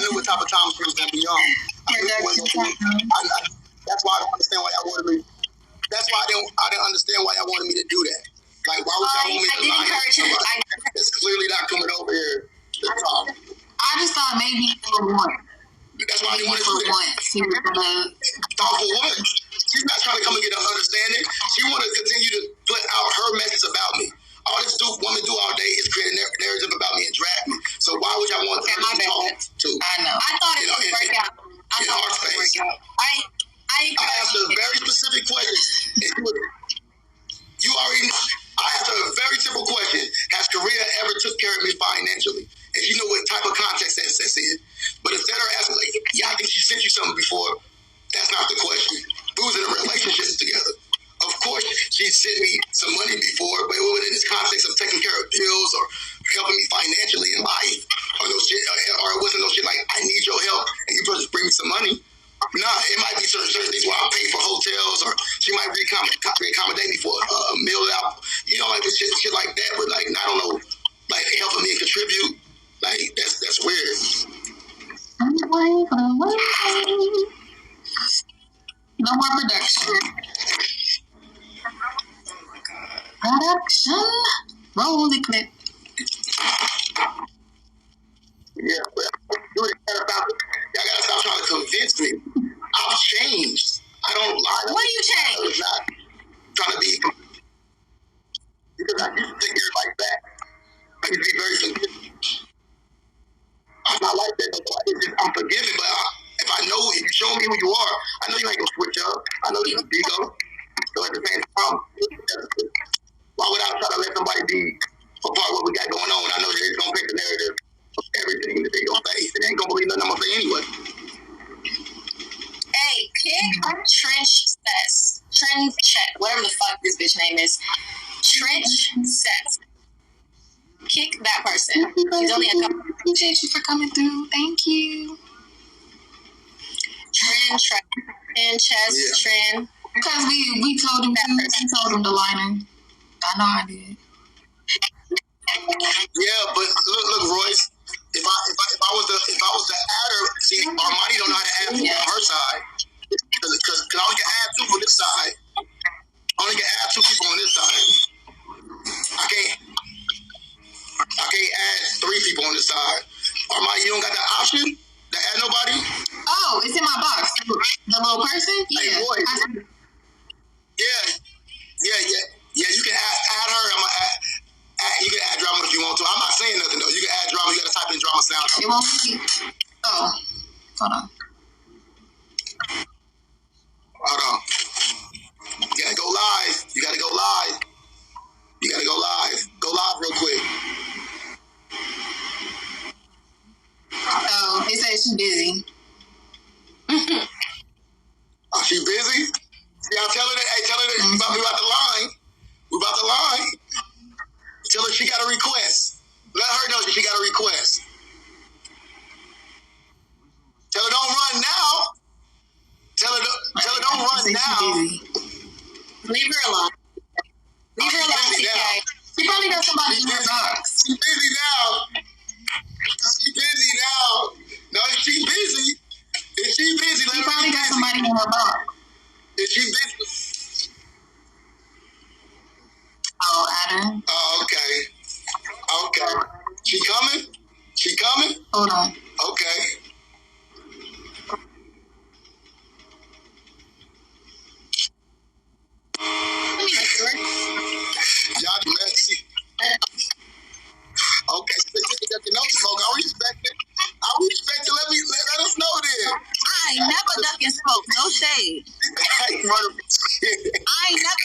knew what type of time she was going to be on. That's why I don't understand why y'all wanted me. That's why I didn't understand why y'all wanted me to do that. Like, why would y'all want me to lie to somebody that's clearly not coming over here to talk? I just thought maybe for once. That's why I didn't want to do that. Talk for what? She's not trying to come and get an understanding. She want to continue to put out her message about me. All this woman do all day is create a narrative about me and drag me. So why would y'all want to talk to? I know. I thought it would work out. I in our space. I asked her a very specific question. You already. I asked her a very simple question. Has Korea ever took care of me financially? And you know what type of context that's in. But instead of asking, like, yeah, I think she sent you something before, that's not the question. We was in a relationship together. Of course, she sent me some money before, but it was in this context of taking care of bills or helping me financially in life, or no shit, or it wasn't no shit like, I need your help, and you supposed to bring me some money. Nah, it might be certain things where I'll pay for hotels, or she might accommodate me for a meal out, you know, like shit like that. But like, I don't know, like helping me contribute, like that's weird. No more production. Production. Roll the clip. Yeah, but y'all gotta stop trying to convince me. I've changed. I don't lie. What do you change? I was not trying to be, because I used to take everybody back. I used to be very forgiving. I'm not like that. I'm forgiving, but if I know, if you show me who you are, I know you ain't gonna switch up. I know you're ego. So at the same time, why would I try to let somebody be a part of what we got going on? I know they're gonna pick the narrative of everything that they gonna face, and they ain't gonna believe nothing I'm gonna say anyway. Hey, kick Trench Sets. Trench Check. Whatever the fuck this bitch name is. Trench Sets. Kick that person. He's only a couple. Appreciate you for coming through. Thank you. Trend, chest, trend. Because we told him that person. We told him the liner. I know I did. Yeah, but look, Royce. If I was the adder, see, Armani don't know how to add people on her side. Because I only can add two on this side. I only can add two people on this side. I can't add three people on this side. Armani, you don't got that option to add nobody? Oh, it's in my box. The little person? Yeah. Hey, boy. Yeah, you can add her. I'm gonna add, you can add drama if you want to. I'm not saying nothing though. You can add drama. You gotta type in drama sound. It won't be. Oh, hold on. You gotta go live. Go live real quick. Oh, they say she's busy. Oh, she busy? See, I'm telling her, tell her that we about the line. Tell her she got a request. Let her know that she got a request. Tell her don't run now. Tell her don't run now. Leave her alone. Leave her alone, TK. She probably got somebody in her box. She's busy now. No, if she's busy, let her probably got somebody in her box. If she's busy. Oh, Adam. Oh, okay. She coming? Hold on. Okay. Let me make sure. Y'all messy. Okay, no smoke. I respect it. Let us know then. I ain't never ducking smoke, no shade. I ain't never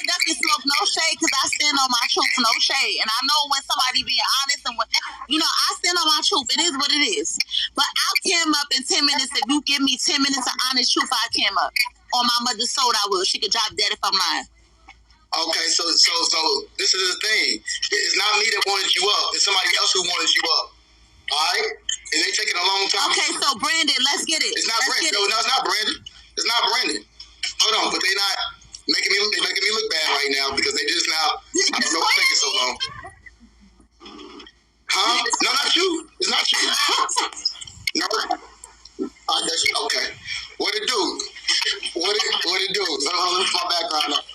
ducking smoke, no shade, because I stand on my truth, no shade. And I know when somebody being honest and when, I stand on my truth. It is what it is. But I'll cam up in 10 minutes. If you give me 10 minutes of honest truth, I'll cam up. On my mother's soul, I will. She could drop dead if I'm lying. Okay, so this is the thing. It's not me that wanted you up. It's somebody else who wanted you up. All right? And they taking a long time. Okay, so Brandon, let's get it. It's not Brandon. No, it's not Brandon. It's not Brandon. Hold on, but they not making me look bad right now because they just now. I don't know what's taking so long. Huh? No, not you. It's not you. No. Okay. What it do? What it do? Let me put my background up.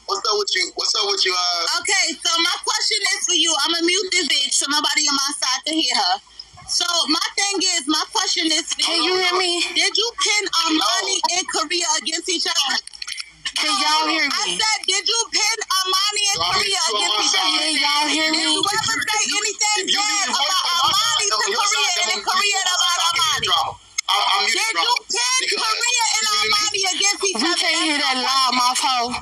What's up with you? Okay, so my question is for you. I'm gonna mute this bitch so nobody on my side can hear her. So my question is, can you hear me? Did you pin Armani and Korea against each other? Can y'all hear me? I said, did you pin Armani and Korea against each other? Can y'all hear me? Did you ever say anything bad about Armani to Korea and then Korea about Armani? Did you pin Korea and Armani against each other? We can't hear that loud mouth hoe.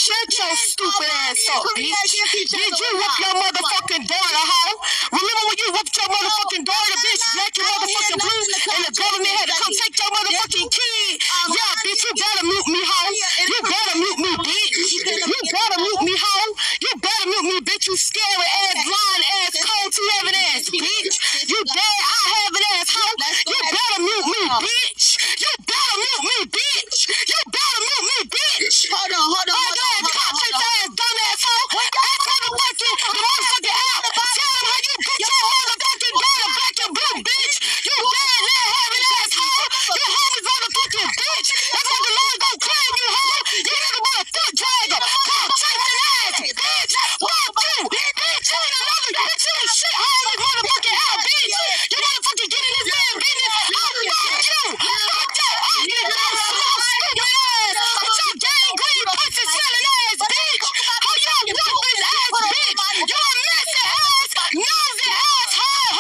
Shut your stupid ass up, bitch. Did you whip your motherfucking daughter, hoe? Remember when you whipped your motherfucking daughter, bitch? Black your motherfucking blue, and the government had to come take your motherfucking kid. Yeah, bitch, you better mute me, hoe. You better mute me, bitch. You better mute me, hoe. You better mute me, bitch. You scary ass, blind ass, cold to heaven ass, bitch. You dead, I have an ass, hoe. You better mute me, bitch. You better mute me, bitch. You better mute me, bitch. Hold on. Dumb asshole. Ask motherfucking the motherfucking app. Tell them how you get your motherfucking daughter black and blue, bitch. You dead, let having asshole. You homies motherfucking bitch. That's what the Lord gon' claim you, hoe. You need to be a foot dragger. Come chasing ass, bitch. Fuck you, bitch. You ain't another bitch. You ain't shit, hoe. This motherfucking app, bitch. You motherfucking get in this man business. Fuck you. Fuck that ugly, dumb, slow, stupid ass. With your gang green pussy smelling ass, bitch. How you worthless ass, bitch. You a messy ass, nosy ass, hoe.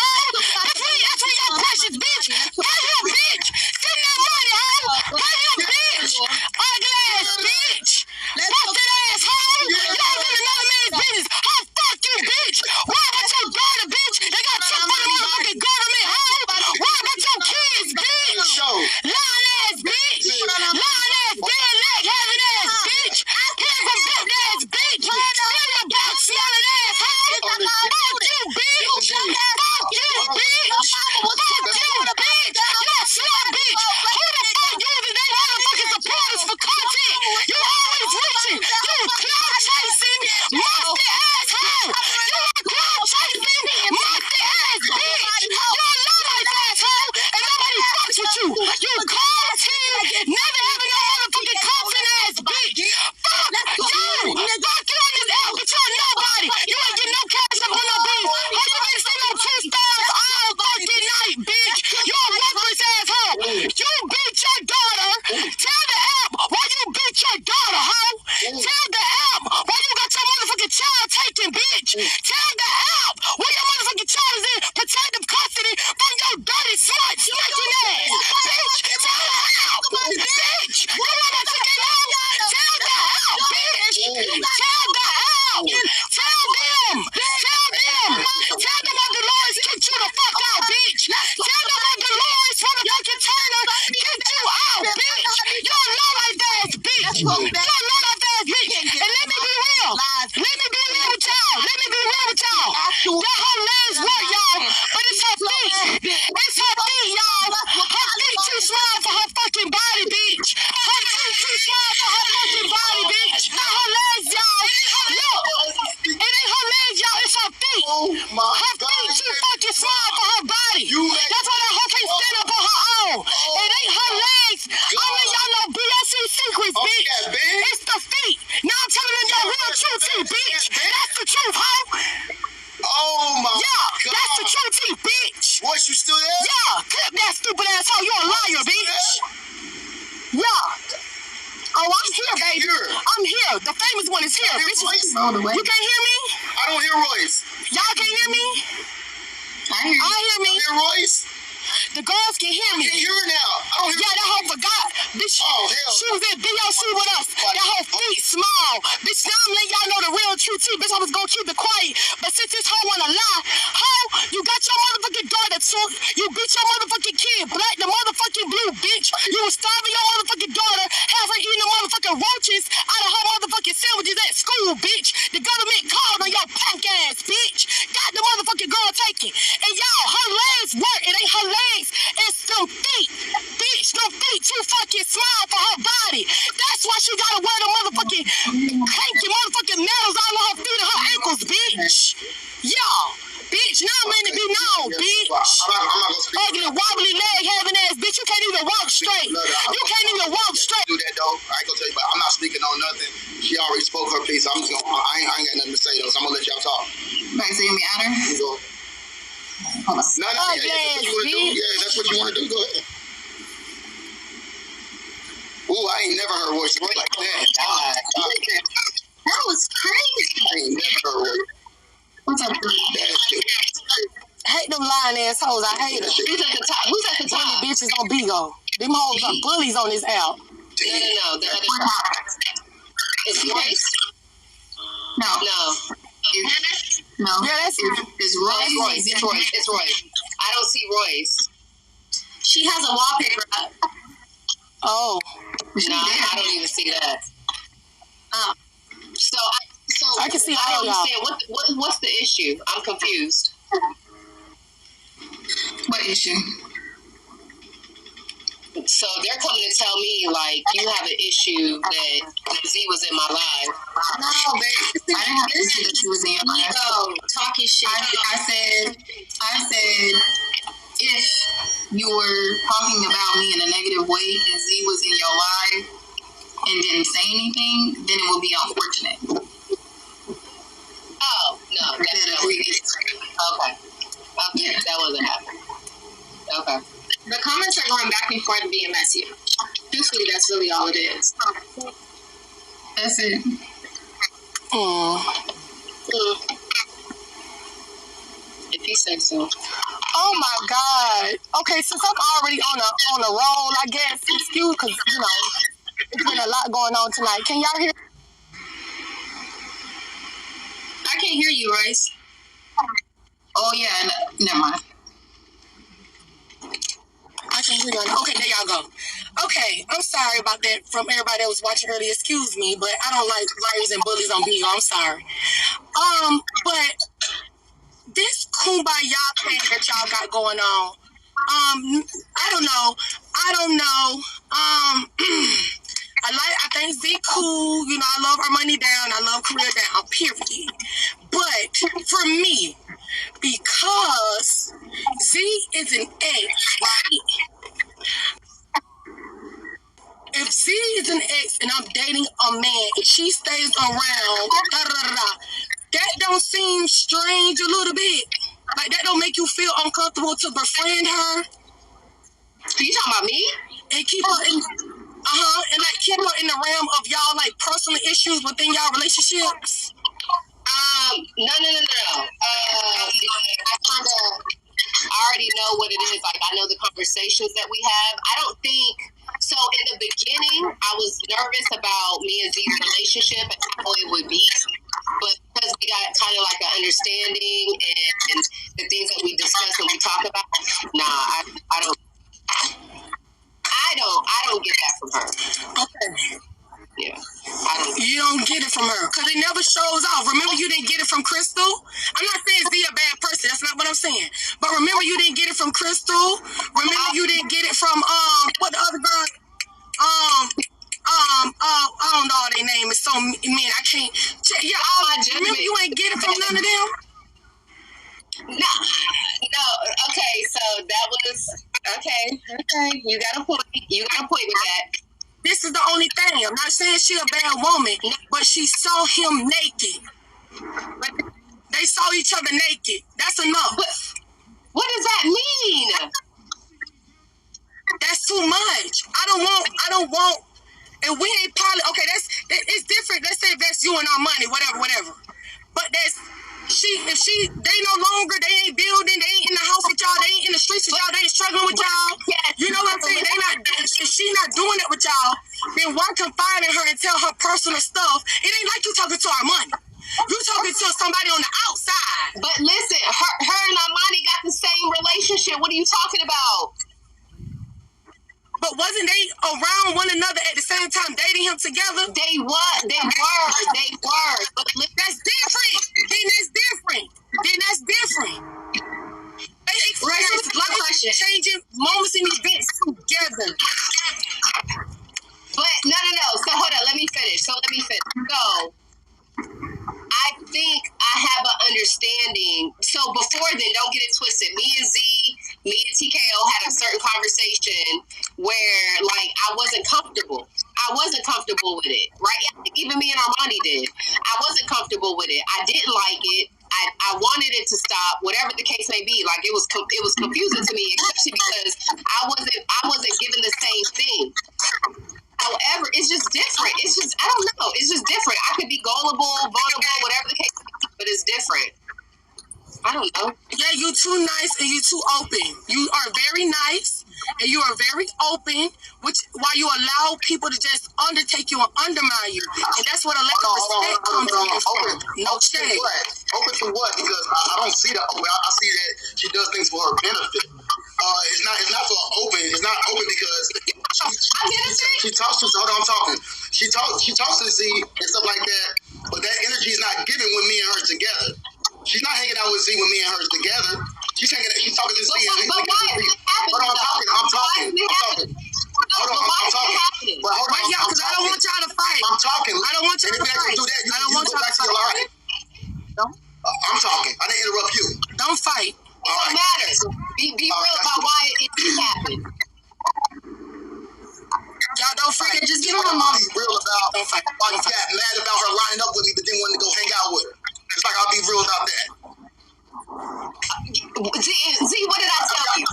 That's where your precious, bitch. Pay him, bitch. Send that money, hoe. Pay him, bitch. Ugly ass, bitch. Busted ass, hoe. You don't really know the man's business. How fuck you, bitch. Why about your daughter, bitch? They got took from the motherfucking government, hoe. Why about your kids, bitch? Lying ass, bitch. Lying ass, dead leg having ass, bitch. Pig from built ass, bitch. Still your back smelling ass, hoe. Fuck you, bitch. Fuck you, bitch. Fuck you, bitch. You a slut, bitch. Who the fuck uses they motherfucking supporters for content? You always reaching. You cloud chasing, musty ass hoe. You a cloud chasing, musty ass bitch. You a low-life ass hoe, and nobody fucks with you. You cold team, never having no motherfucking content ass bitch. Fuck you. Fuck you on this app, but you're nobody. You ain't get no cash up on no beef. How you ain't seen no 2 stars all fucking night, bitch? You a worthless ass hoe. You beat your daughter. Tell the app why you beat your daughter, hoe. Tell the app why you got your motherfucking child taken, bitch. Tell the app where your motherfucking child is in protective custody from your dirty slut stinking ass, bitch. Tell the app, bitch. You wanna take it out? Tell the app, bitch. Tell the app. Tell them. Tell them. Tell them how the Lord's kicked you the fuck out, bitch. Tell them how the Lord's motherfucking Turner kicked you out, bitch. You're a low-life ass bitch. You're a low-life ass bitch. And let me be real. Let me be real with y'all. That whole legs work, y'all. But it's her feet. It's her feet, y'all. Her feet too small for her fucking body, bitch. Her feet too small for her fucking body, bitch. Not her legs, y'all. Look. It ain't her legs, y'all. It's her feet. Her feet too fucking small for her body. That's why that hoe can't stand up on her own. It ain't her legs. Only y'all know BOC secrets, bitch. It's the feet. Now I'm telling them your real truth, bitch. That's the truth, hoe. Oh my God. That's the truth, bitch. What, you still there? Yeah, clip that stupid asshole. You a liar, bitch. Yeah. Oh, I'm here, baby. I'm here. The famous one is here, bitch. You can't hear me? I don't hear Royce. Y'all can't hear me? I hear me. You hear Royce? The girls can hear me. I can hear her now. I don't hear Yeah, that hoe forgot. Bitch, she was at BOC with us. That whole feet small. Bitch, now I'm letting y'all know the real truth too. Bitch, I was gonna keep it quiet. But since this hoe wanna lie, hoe, you got your motherfucking daughter took. You beat your motherfucking kid, black the motherfucking blue, bitch. You was starving your motherfucking daughter, have her eating the motherfucking roaches out of her motherfucking sandwiches at school, bitch. The government called on your punk ass, bitch. Got the motherfucking girl taken. And y'all, her legs work. It ain't her legs. It's them feet. Bitch, them feet too fucking small for her body. That's why she gotta wear the motherfucking hanky motherfucking medals all on her feet and her ankles, bitch. Y'all, bitch, now I'm letting it be known, bitch. I'm not gonna speak. Ugly, wobbly leg having ass, bitch. You straight. You can't even walk straight. Do that though. I ain't gonna tell you, but I'm not speaking on nothing. She already spoke her piece. I ain't got nothing to say though. So I'm gonna let y'all talk. Right, so you want me at her? You go. Hold on. No, yeah, that's what you want to do. Go ahead. Ooh, I ain't never heard voices like that. That was crazy. I ain't never heard voices. What's up, bro? I hate them lying assholes. I hate them. Who's at the top? Who's at the top? Bully bitches on Bigo. Them hoes are bullies on this app. No. The other top. It's Royce. No. Yeah, that's it. It's Royce. It's Royce. I don't see Royce. She has a wallpaper up. Oh. No, I don't even see that. So I can see I all don't y'all. understand. What's the issue? I'm confused. What issue? So they're coming to tell me, like, you have an issue that Z was in my life. No, babe. I didn't have an issue that she was in your life. No, talking shit. I said, if you were talking about me in a negative way and Z was in your life and didn't say anything, then it would be unfortunate. Oh, no. Okay. Yeah. That wasn't happening. Okay. The comments are going back and forth being messy. Truthfully, that's really all it is. That's it. If you say so. Oh my God. Okay, since I'm already on a roll, I guess, excuse, because, you know, it's been a lot going on tonight. Can y'all hear? I can't hear you, Royce. Oh, yeah. Never mind. I can hear y'all. Okay, there y'all go. Okay, I'm sorry about that from everybody that was watching earlier. Excuse me, but I don't like liars and bullies on Bigo. I'm sorry. But this kumbaya thing that y'all got going on, I don't know. I think Z cool. You know, I love Armani down. I love Korea down. Period. But for me, because Z is an ex, right? If Z is an ex and I'm dating a man and she stays around, that don't seem strange a little bit. Like, that don't make you feel uncomfortable to befriend her? You talking about me? And keep her in, keep her in the realm of y'all, like, personal issues within y'all relationships? No. I already know what it is. Like, I know the conversations that we have. I don't think so. In the beginning, I was nervous about me and Z's relationship and how it would be. But because we got kind of like an understanding and the things that we discuss and we talk about, I don't get that from her. Okay. Yeah. I don't. You don't get it from her because it never shows off. Remember, you didn't get it from Crystal. I'm not saying Z a bad person. That's not what I'm saying. But remember, you didn't get it from Crystal. Remember, you didn't get it from what the other girl? I don't know their name. It's so mean. I can't. Yeah, remember, you ain't get it from none of them. No. Okay, so that was okay. You got a point. You got a point with that. This is the only thing. I'm not saying she a bad woman, but she saw him naked. They saw each other naked. That's enough. What does that mean? That's too much. I don't want. And we ain't probably okay. It's different. Let's say that's you and our money, whatever. But if they no longer, they ain't building, they ain't in the house with y'all, they ain't in the streets with y'all, they ain't struggling with y'all. You know what I'm saying? If she not doing it with y'all, then why confide in her and tell her personal stuff? It ain't like you talking to our money. You talking to somebody on the outside. But listen, her and Armani got the same relationship. What are you talking about? But wasn't they around one another at the same time dating him together? They were. But that's different. Then that's different. They experienced life changing moments and events together. But no. So hold on, let me finish. So I think I have an understanding. So before then, don't get it twisted. Me and TKO had a certain conversation where, I wasn't comfortable. I wasn't comfortable with it, right? Even me and Armani did. I wasn't comfortable with it. I didn't like it. I wanted it to stop, whatever the case may be. Like it was confusing to me, especially because I wasn't given the same thing. However, it's just different. It's just, I don't know. It's just different. I could be gullible, vulnerable, whatever the case may be, but it's different. I don't know. Yeah, you too nice and you too open. You are very nice and you are very open, which while you allow people to just undertake you and undermine you. And that's what a lack of respect comes from. No shade. Open to what? Because I don't see that open. I see that she does things for her benefit. It's not for open. It's not open because she talks to. Hold on, I'm talking. She talks to Z and stuff like that. But that energy is not given when me and her together. She's not hanging out with Z when me and her together. She's talking to Z. But why is it happening? Hold on, I'm talking. Hold on, I'm talking. But hold on, because I don't want y'all to fight. I'm talking. I don't want y'all to fight. I don't want y'all to fight. I'm talking. I didn't interrupt you. Don't fight. It don't matter. Be real about why it happened. Y'all don't fight. Just give her a moment. Be real about why you got mad about her lining up with me, but didn't want to go hang out with her. It's like I'll be real about that. Z, what did I tell you?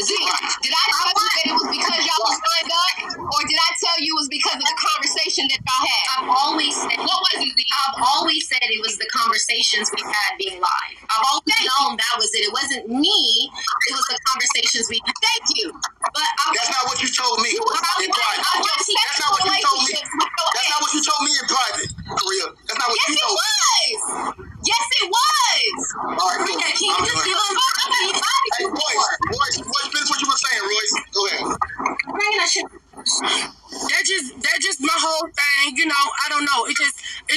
Z, did I tell you that it was because y'all was lined up? Or did I tell you it was because of the conversation that y'all had? I've always said, what was it? I've always said it was the conversations we had being live. I've always known that was it. It wasn't me. It was the conversations we had. Thank you. But that's not what you told me in private. That's not what you told me. That's not what you told me in private, Korea. That's not what you told me. Yes, it was. All right, cool. Hey, Royce, finish what you were saying, Royce. Go ahead. That's just my whole thing, you know. I don't know. It's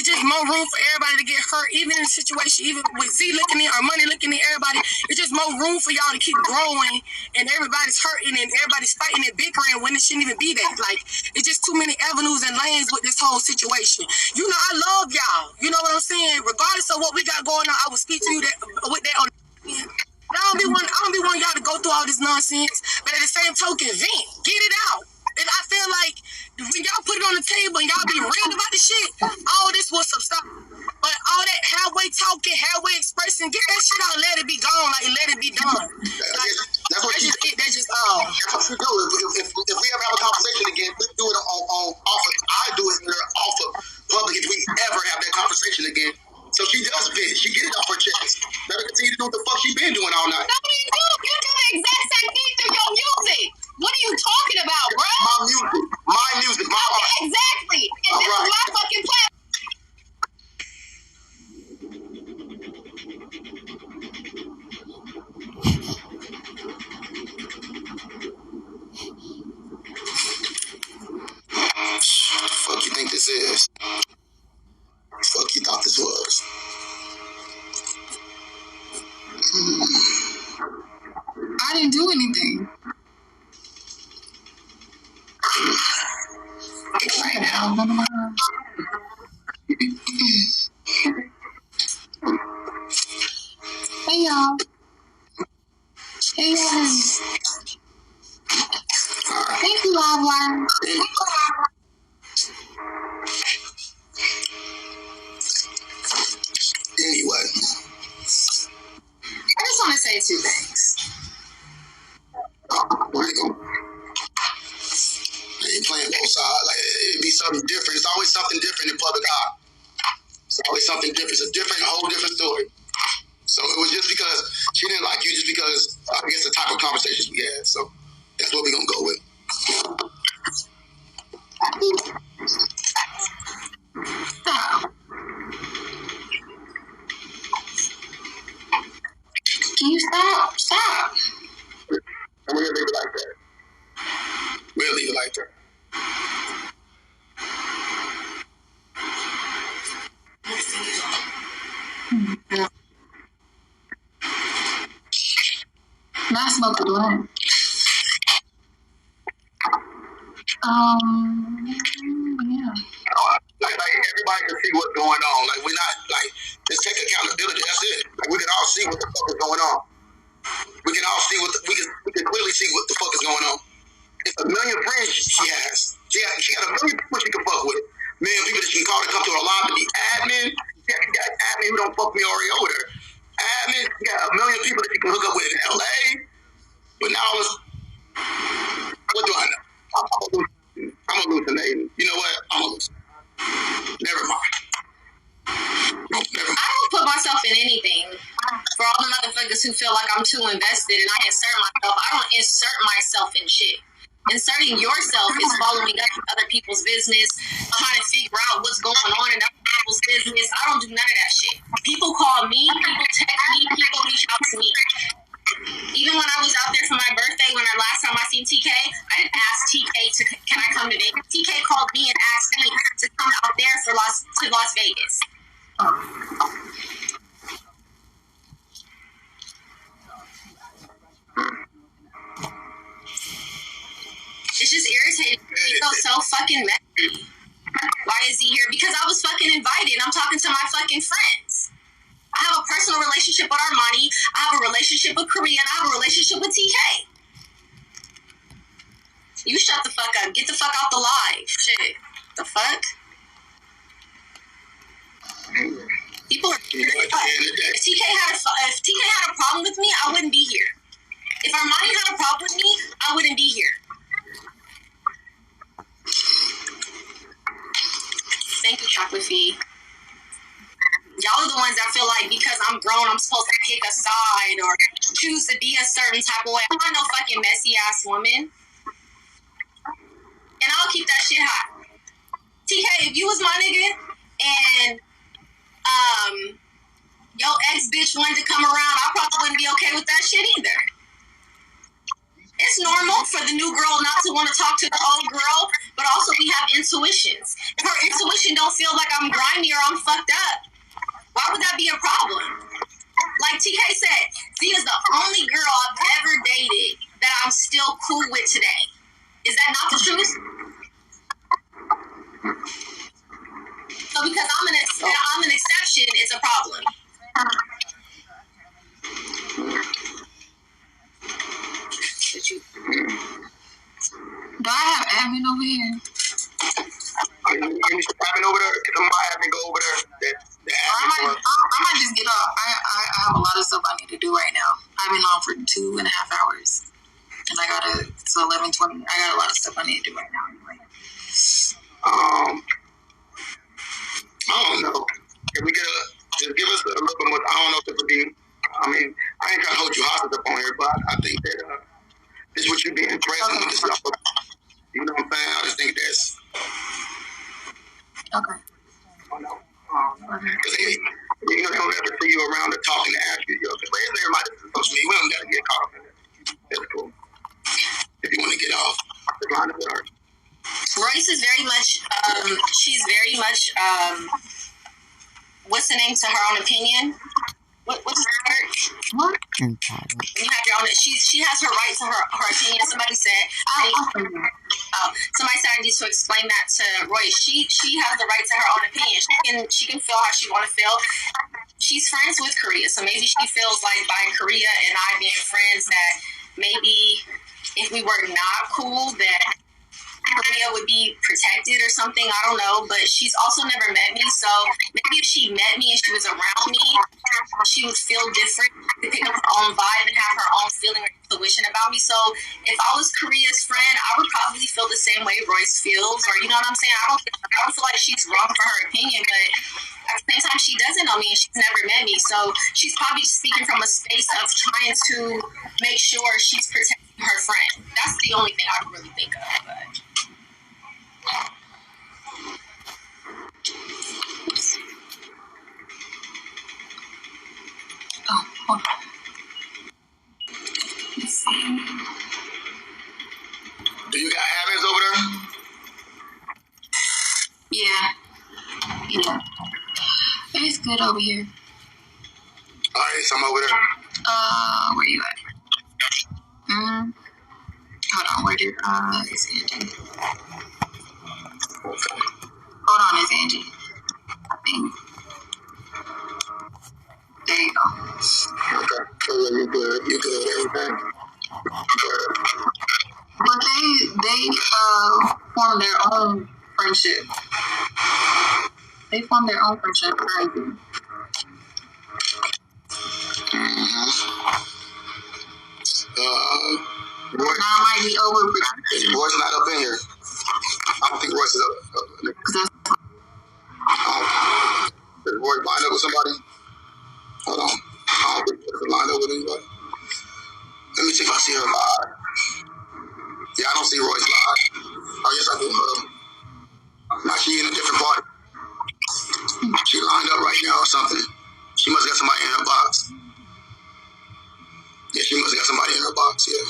just more room for everybody to get hurt, even in a situation, even with Z looking at or money looking at everybody. It's just more room for y'all to keep growing, and everybody's hurting and everybody's fighting and bickering when it shouldn't even be that. Like, it's just too many avenues and lanes with this whole situation. You know, I love y'all. You know what I'm saying? Regardless of what we got going on, I will speak to you with that on. I don't be wanting y'all to go through all this nonsense, but at the same token, vent, get it out. And I feel like when y'all put it on the table and y'all be ranting about the shit, all this will subside. But all that halfway talking, halfway expressing, get that shit out, let it be gone, like let it be done. Like, that's what you do. That's just all. That's what you do. If we ever have a conversation again, we do it on off of. I do it off of public. If we ever have that conversation again. So she does vent. She get it off her chest. Let her continue to do what the fuck she been doing all night. No, you do. You do the exact same thing through your music. What are you talking about, bro? My music, my art. Exactly. And this is my fucking platform. What the fuck you think this is? What the fuck you thought this was? I didn't do anything. Right now. Hey, y'all. Hey, y'all. Thank you, Lava. Anyway. I just want to say two things. Where you go? They ain't playing both sides. Like, it'd be something different. It's always something different in public eye. It's always something different. It's a whole different story. So it was just because she didn't like you, just because I guess the type of conversations we had. So that's what we're gonna go with. Stop. Can you stop? Stop. And we're gonna leave it like that. We'll leave it like that. Not smoke a blunt. Yeah. Like everybody can see what's going on. Like, we're not, like, just take accountability. That's it. Like, we can all see what the fuck is going on. We can all see we can clearly see what the fuck is going on. It's a million friends she has. She got a million people she can fuck with. Man, people that she can call to come to her live to be admin. She got admin who don't fuck me already over there. Admin, she got a million people that she can hook up with in LA. But now what do I know? I'm hallucinating. You know what? I'm hallucinating. Never mind. No, never mind. I don't put myself in anything. For all the motherfuckers who feel like I'm too invested and I insert myself, I don't insert myself in shit. Inserting yourself is following up with other people's business, trying to figure out what's going on in other people's business. I don't do none of that shit. People call me, people text me, people reach out to me. Even when I was out there for my birthday, when the last time I seen TK, I didn't ask TK can I come to Vegas. TK called me and asked me to come out there for Las Vegas. It's just irritating. He felt so fucking messy. Why is he here? Because I was fucking invited. I'm talking to my fucking friends. I have a personal relationship with Armani. I have a relationship with Korea. And I have a relationship with TK. You shut the fuck up. Get the fuck out the live. Shit. The fuck? People are... If TK had a problem with me, I wouldn't be here. If Armani had a problem with me, I wouldn't be here. Thank you, Chocolate Fee. Y'all are the ones that feel like because I'm grown, I'm supposed to pick a side or choose to be a certain type of way. I'm not no fucking messy ass woman. And I'll keep that shit hot. TK, if you was my nigga and your ex-bitch wanted to come around, I probably wouldn't be okay with that shit either. It's normal for the new girl not to want to talk to the old girl, but also we have intuitions. If her intuition don't feel like I'm grimy or I'm fucked up, why would that be a problem? Like TK said, Z is the only girl I've ever dated that I'm still cool with today. Is that not the truth? So because I'm an exception, it's a problem. Do I have admin over here? Are you admin over there? Because I might have to go over there. I might just get off. I have a lot of stuff I need to do right now. I've been on for 2.5 hours. And it's 11:20. I got a lot of stuff I need to do right now anyway. I don't know. Can we just give us a little bit more? I don't know if it would be. I mean, I ain't trying to hold you hostage up on here, but I think that this is what you being present with this stuff. You know what I'm saying? I just think that's. Okay. I know. Because they don't ever see you around to talking to ask you. Because everybody is supposed to be. We don't got to get caught up in it. That's cool. If you want to get off the line of her. Royce is very much, she's very much, what's the name to her own opinion? What's the word? What? You have your own, she has her right to her opinion. Somebody said, somebody said I need to explain that to Royce. She has the right to her own opinion. She can feel how she want to feel. She's friends with Korea, so maybe she feels like by Korea and I being friends that maybe if we were not cool that Korea would be protected or something. I don't know, but she's also never met me, so maybe if she met me and she was around me, she would feel different, pick up her own vibe and have her own feeling or intuition about me. So if I was Korea's friend, I would probably feel the same way Royce feels, or you know what I'm saying? I don't feel like she's wrong for her opinion, but at the same time, she doesn't know me and she's never met me, so she's probably speaking from a space of trying to make sure she's protecting her friend. That's the only thing I can really think of, but... Oh, hold on. Let's see. Do you got admins over there? Yeah. It's good over here. Alright, so I'm over there. Where you at? Hold on, where did, it's Angie. Hold on, it's Angie. I think. There you go. Okay, so you good, everything. But they formed their own friendship. They formed their own friendship. Mm-hmm. Now I might be over. Roy's not up in here. I don't think Royce is up. Is Roy lined up with somebody? Hold on. I don't think Roy's lined up with anybody. Let me see if I see her live. Yeah, I don't see Roy's live. Oh, yes, I do. Now she in a different party. She lined up right now or something. She must have got somebody in her box. Yeah, she must have got somebody in her box, yeah.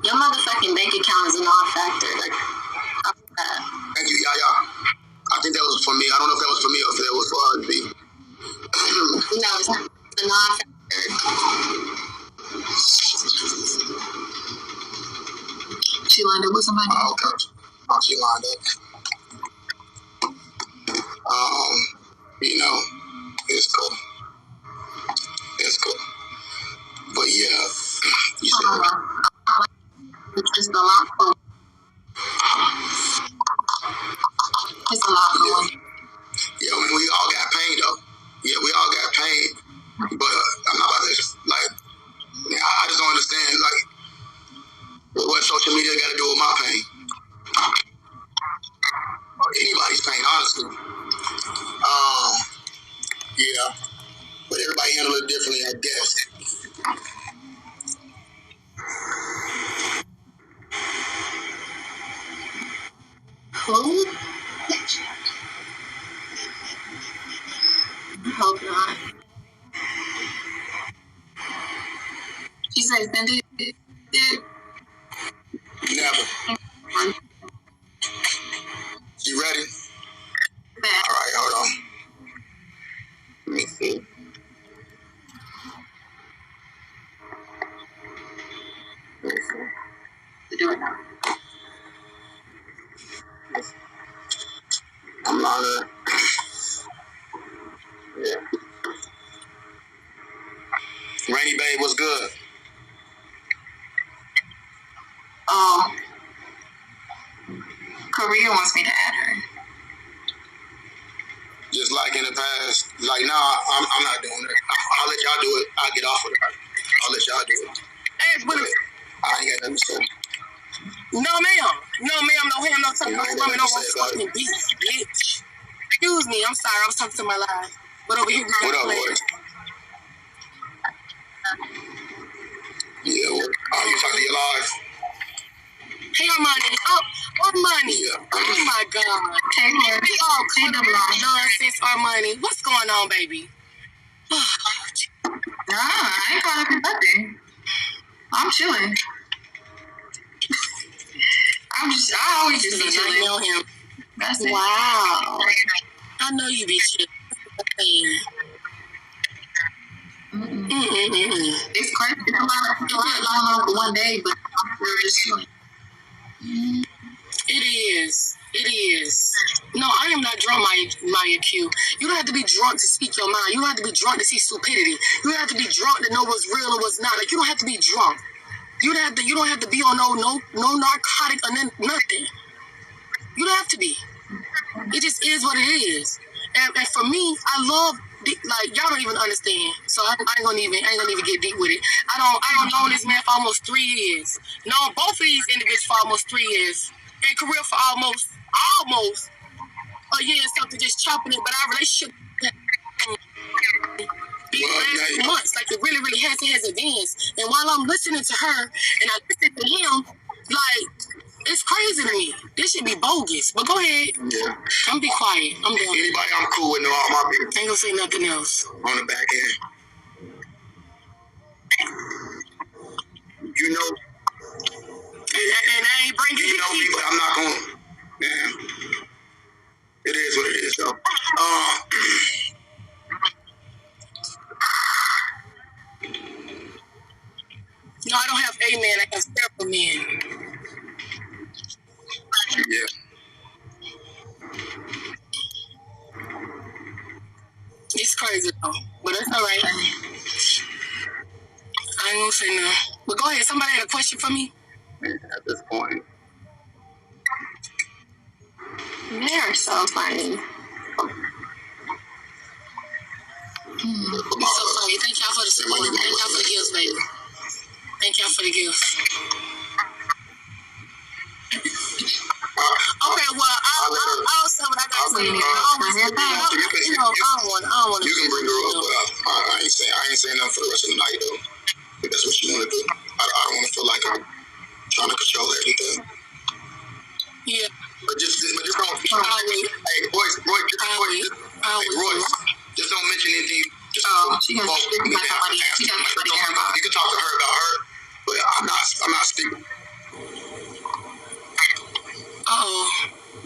Your motherfucking bank account is a non-factor. Like, Thank you, Yaya. I think that was for me. I don't know if that was for me or if that was for her. no, it's not a non-factor. She lined up with somebody. Oh, okay. Oh, she lined up. You know, it's cool. It's cool. But yeah, you said It's just a lot for. It's a lot for. Yeah, I mean, we all got pain though. Yeah, we all got pain. But I'm not about to like. I just don't understand like what social media got to do with my pain. Or anybody's pain, honestly. Yeah, but everybody handle it differently, I guess. Who? I hope not. She said, send it. Never. You ready? Back. All right, hold on. Let me see. Do it now. I'm not yeah. Rainy Babe, what's good? Korea wants me to add her. Just like in the past, like, nah, I'm not doing it. I'll let y'all do it. I'll get off of it. I'll let y'all do it. Hey, but I ain't got nothing to say. no, ma'am. No, ma'am. No, him. No, talking about women. No, fucking beat, bitch. Excuse me. I'm sorry. I was talking to my live. But over here, what up, boy? Yeah, what? You talking to your live? Hey, Armani. Oh, Armani. Yeah. Oh, my God. Hey, We all caught up in nonsense, Armani. What's going on, baby? Nah, I ain't caught up in nothing. I'm chilling. I always just be chilling. I know him. That's it. Wow. I know you be chilling. It's crazy. A lot going on for one day, but we're just chilling. It is. It is. No, I am not drunk, my IQ. You don't have to be drunk to speak your mind. You don't have to be drunk to see stupidity. You don't have to be drunk to know what's real and what's not. Like, you don't have to be drunk. You don't have to be on no narcotic or nothing. You don't have to be. It just is what it is. And for me, I love like y'all don't even understand. So I ain't gonna even get deep with it. I don't know this man for almost 3 years. No, both of these individuals for almost 3 years. And career for almost a year and something, just chopping it. But our relationship last 2 months, like it really, really has advanced. And while I'm listening to her and I listen to him, like it's crazy to me. This should be bogus. But go ahead. Yeah. I'm be quiet. I'm done. Anybody I'm cool with know all my business. Ain't gonna say nothing else. On the back end. You know. And I ain't bringing you know me, but I'm not gonna. Man, it is what it is, though. No, I don't have a man. I have several men. Yeah. It's crazy though, but that's all right. I ain't gonna say no. But go ahead. Somebody had a question for me? At this point. They're so funny. You're so funny. Thank y'all for the support. Thank y'all for the gifts, baby. Thank y'all for the gifts. Okay, well, I'll say what I got to say. I don't want to. You can bring her up, but I ain't saying nothing for the rest of the night, though. If that's what you want to do. I don't want to feel like I'm trying to control everything. Yeah. But just don't. Hey, Royce, just don't mention anything. Just she can talk to her about you can talk to her about her, but I'm not speaking.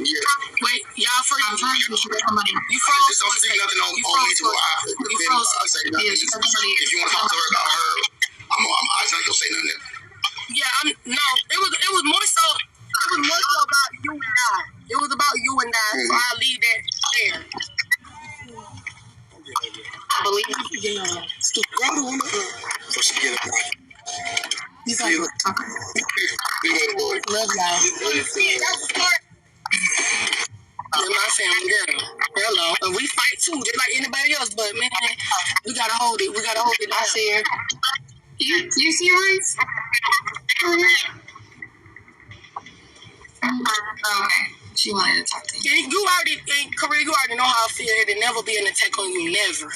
Yeah. Wait, y'all free? I'm trying to get somebody. You froze. Just don't speak nothing on me to where I say nothing. If you want to talk to her about her, I just ain't gonna say nothing. Yeah, it was more so about you and I. It was about you and I, so I'll leave that there. I believe Love y'all. They're my family, girl. Hello. And we fight too, just like anybody else, but man, we gotta hold it. I share. you serious? Okay. She wanted to talk to you. Korea, you already know how I feel. It'll never be an attack on you, never.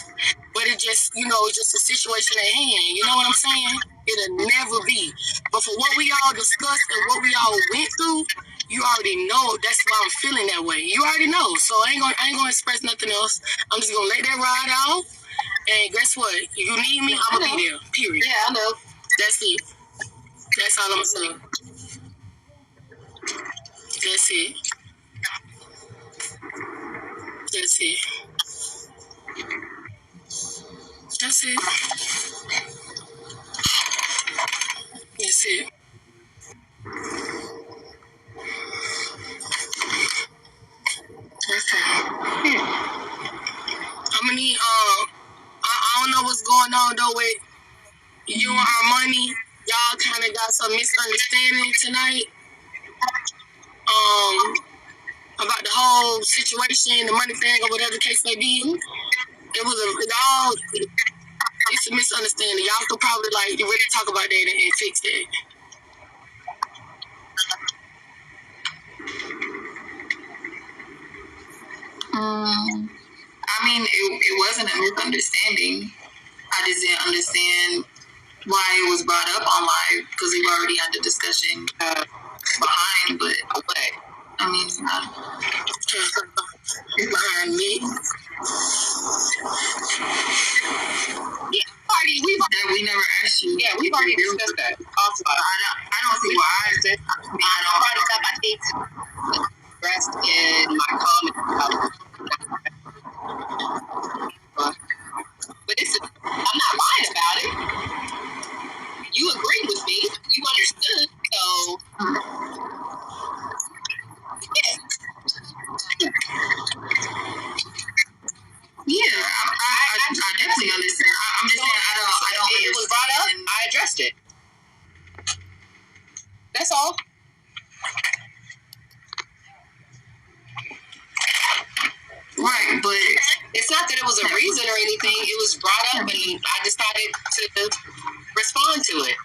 But it's just a situation at hand. You know what I'm saying? It'll never be. But for what we all discussed and what we all went through, you already know that's why I'm feeling that way. You already know. So I ain't gonna express nothing else. I'm just gonna let that ride out. And guess what? If you need me, I'm gonna be there. Period. Yeah, I know. That's it. That's all I'm saying. That's it. That's it. That's it. That's it. Okay. I'm gonna need I don't know what's going on though with you and Armani. Y'all kinda got some misunderstanding tonight. About the whole situation, the money thing or whatever the case may be. It's a misunderstanding. Y'all could probably really talk about that and fix that. I mean, it wasn't a misunderstanding. I just didn't understand why it was brought up on live because we already had the discussion behind. But I mean, it's behind me. We never asked you. Yeah, we've already discussed that. Also, I don't see why I said. I brought it up, I think, addressed in my comment. But I'm not lying about it. You agreed with me. You understood. So, yeah, I definitely understand. I'm just saying I don't. It was brought up. I addressed it. That's all. Right, but it's not that it was a reason or anything. It was brought up, and I decided to respond to it.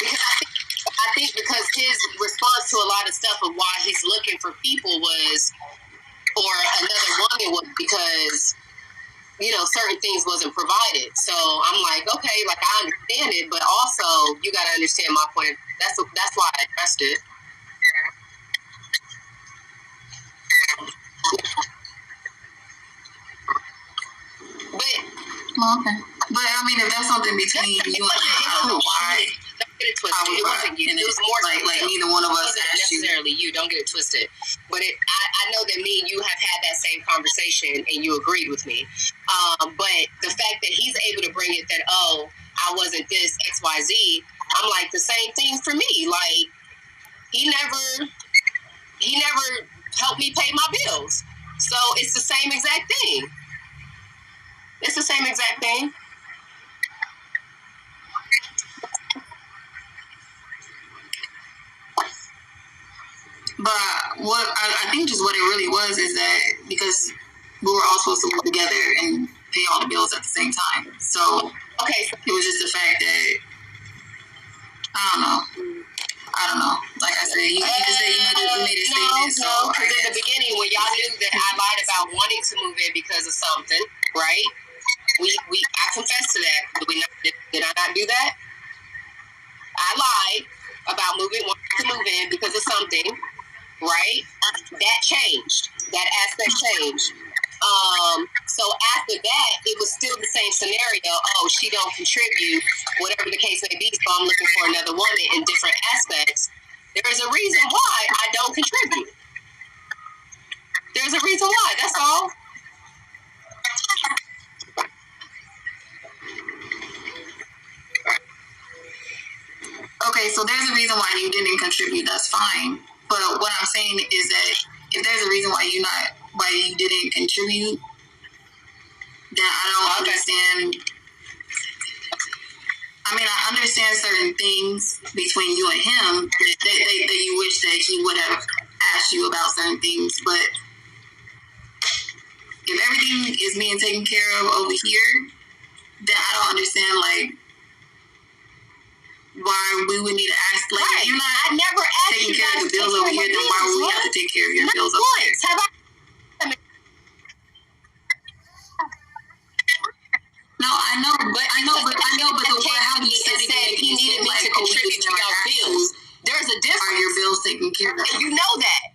Because I think because his response to a lot of stuff of why he's looking for people was, or another woman was because, certain things wasn't provided. So I'm like, okay, I understand it, but also you got to understand my point. That's why I addressed it. Okay. But I mean, if that's something between you and her, why? Don't get it twisted. It wasn't you. It was more like neither one of us asked necessarily you. Don't get it twisted. But I know that me and you have had that same conversation, and you agreed with me. But the fact that he's able to bring it that I wasn't this XYZ, I'm like the same thing for me. Like he never helped me pay my bills, so it's the same exact thing. It's the same exact thing. what I think just what it really was is that because we were all supposed to work together and pay all the bills at the same time. So Okay. it was just the fact that I don't know. Like I said, he just said he made a statement. No, because in the beginning, when y'all knew that I lied about wanting to move in because of something, right? I confessed to that. Did I not do that? I lied about wanting to move in because of something, right? That changed. That aspect changed. So after that, it was still the same scenario. Oh, she don't contribute, whatever the case may be. So I'm looking for another woman in different aspects. There's a reason why I don't contribute. There's a reason why. That's all. Okay, so there's a reason why you didn't contribute. That's fine. But what I'm saying is that if there's a reason why you didn't contribute, then I don't understand. I mean, I understand certain things between you and him that you wish that he would have asked you about certain things, but if everything is being taken care of over here, then I don't understand, like, why we would need to ask, like, right. if you're not I never asked taking you care of the bills over here, then why would we have to take care of your bills over here? Have I? No, I know, but how you said he needed me to contribute to your bills. There's a difference. Are your bills taken care of? You know that.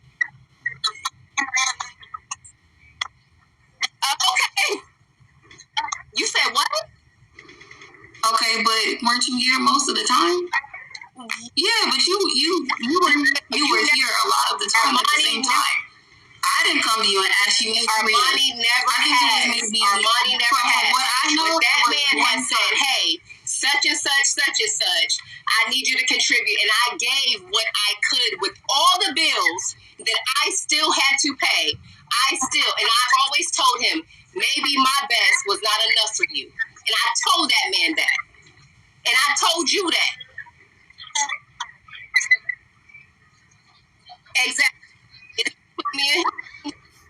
Okay. You said what? Okay, but weren't you here most of the time? Yeah, but you were here a lot of the time at the same time. I didn't come to you and ask you. Armani never has. Armani never has. What I know, that man has said, "Hey, such and such, I need you to contribute," and I gave what I could with all the bills that I still had to pay. And I've always told him, maybe my best was not enough for you, and I told that man that, and I told you that. Exactly. It's with me and him.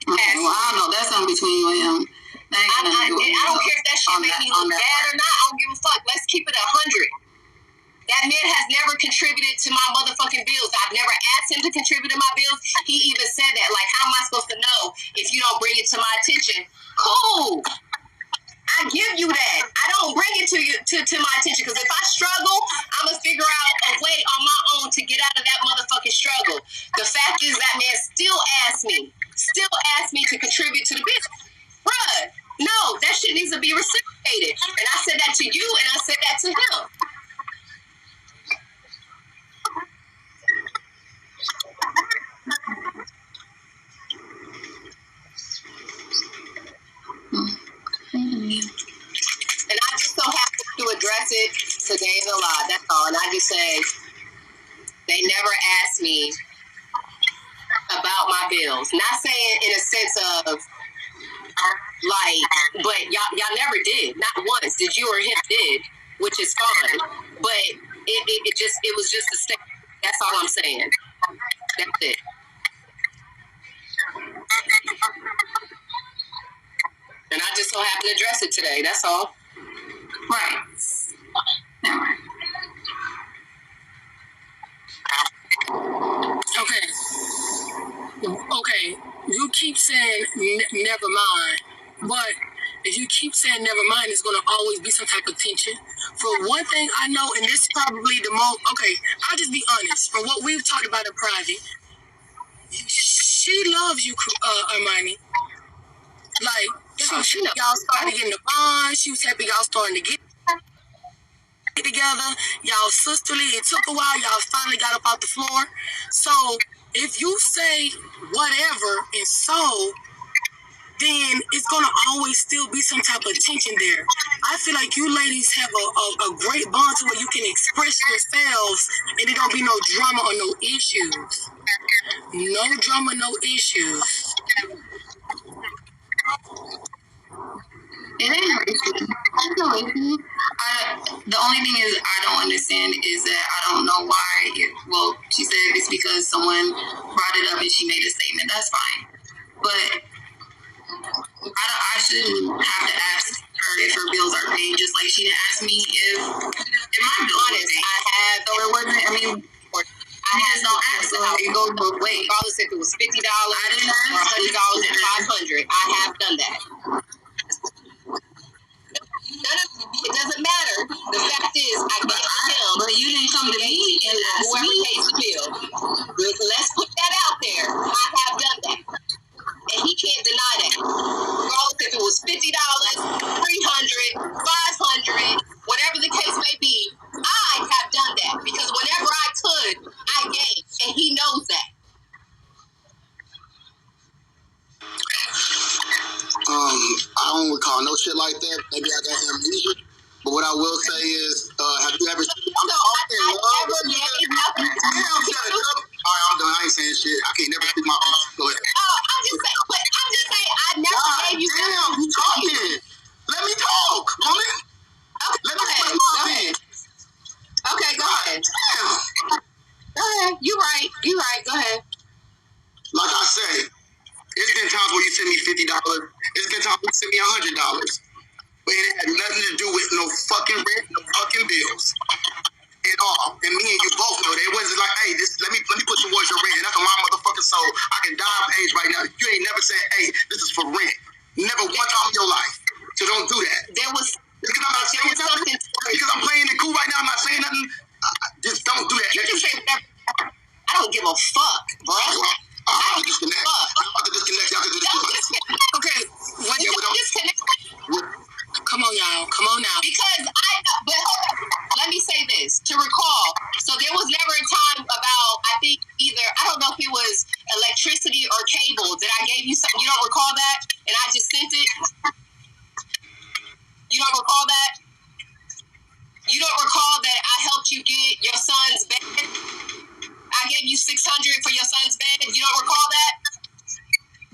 Okay, well, I don't know. That's something between you and him. I don't care if that shit made me look bad or not. I don't give a fuck. Let's keep it 100. That man has never contributed to my motherfucking bills. I've never asked him to contribute to my bills. He even said that. Like, how am I supposed to know if you don't bring it to my attention? Cool. I give you that. I don't bring it to you to my attention, because if I struggle, I'm gonna figure out a way on my own to get out of that motherfucking struggle. The fact is that man still asked me to contribute to the business. Bruh, no, that shit needs to be reciprocated. And I said that to you, and I said that to him. And I just so happen to address it today in a lot. That's all. And I just say, they never asked me about my bills. Not saying in a sense of, like, but y'all never did. Not once did you or him did, which is fine. But it was just a step. That's all I'm saying. That's it. And I just so happen to address it today. That's all. Right. Never mind. Okay. You keep saying never mind, but if you keep saying never mind, it's going to always be some type of tension. For one thing I know, and this is probably the most, okay, I'll just be honest. From what we've talked about in private, she loves you, Armani. Like, she y'all started getting the bond. She was happy y'all starting to get together. Y'all sisterly. It took a while. Y'all finally got up off the floor. So if you say whatever and so, then it's gonna always still be some type of tension there. I feel like you ladies have a great bond to where you can express yourselves and it don't be no drama or no issues. No drama, no issues. It ain't racist. The only thing is I don't understand is that I don't know why. She said it's because someone brought it up and she made a statement. That's fine, but I shouldn't have to ask her if her bills are paid. Just like she didn't ask me if my bills were paid. I have. So it wasn't. I mean. I had no access. It goes both ways. Regardless if it was $50 or $100 and $500, I have done that. It doesn't matter. The fact is, I gave it to him. But you didn't come to me and ask whoever me. pays the bill. Let's put that out there. I have done that. And he can't deny that. Regardless if it was $50, $300, $500, whatever the case may be, I have done that. Because whenever I could, I gave. And he knows that. I don't recall no shit like that. Maybe I got amnesia. But what I will say is, have you ever... I never gave nothing. Damn, shut it up. All right, I'm done. I ain't saying shit. I can't never speak my own. I'm just saying, I never gave you damn, nothing. you talking. Let me talk, woman. Okay, Let me express my opinion. Okay, go ahead. Damn. Go ahead. You right. Go ahead. Like I said, it's been times where you send me $50. It's been times where you send me $100. But it had nothing to do with no fucking rent, no fucking bills at all. And me and you both know that it wasn't like, hey, let me put towards your rent. That's on my motherfucking soul. I can die of age right now. You ain't never said, hey, this is for rent. Never one time in your life. So don't do that. There was because I'm not saying nothing. Because I'm playing it cool right now. I'm not saying nothing. Just don't do that. You can say whatever. I don't give a fuck, bro. I don't disconnect. I'm about to disconnect. Y'all can do this. Okay. What? You don't disconnect. Come on, y'all. Come on now. Because but hold on. Let me say this to recall. So there was never a time about, I think either, I don't know if it was electricity or cable that I gave you something. You don't recall that? And I just sent it? You don't recall that? You don't recall that I helped you get your son's bed? I gave you $600 for your son's bed. You don't recall that?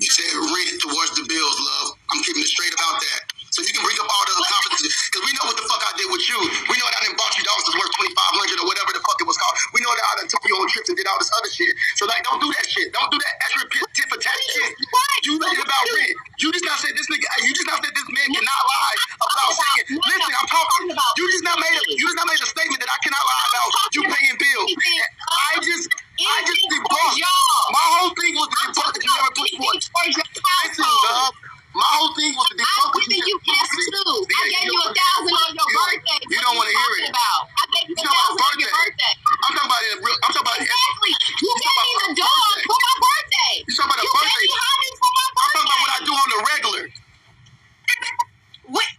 You said rent towards the bills, love. I'm keeping it straight about that. So you can bring up all the accomplishments. Because we know what the fuck I did with you. We know that I done bought you dogs that's worth $2,500 or whatever the fuck it was called. We know that I done took you on trips and did all this other shit. So like, don't do that shit. Don't do that extra tit for tat shit. You made it about rent. You just not said this nigga. You just not said this man cannot lie about saying. Listen, I'm talking. You just not made a statement that I cannot lie about you paying bills. I just debunked. My whole thing was to debunk that you never put forth. Listen, love. My whole thing was to debunk what you you asked too. I gave you $1,000 on your birthday. You don't want to hear it. I gave you $1,000 on your birthday. I'm talking about it. I'm talking about exactly. You gave me the dog for my birthday. You talking about a birthday? You gave me hobbies for my birthday. I'm talking about what I do on the regular. What?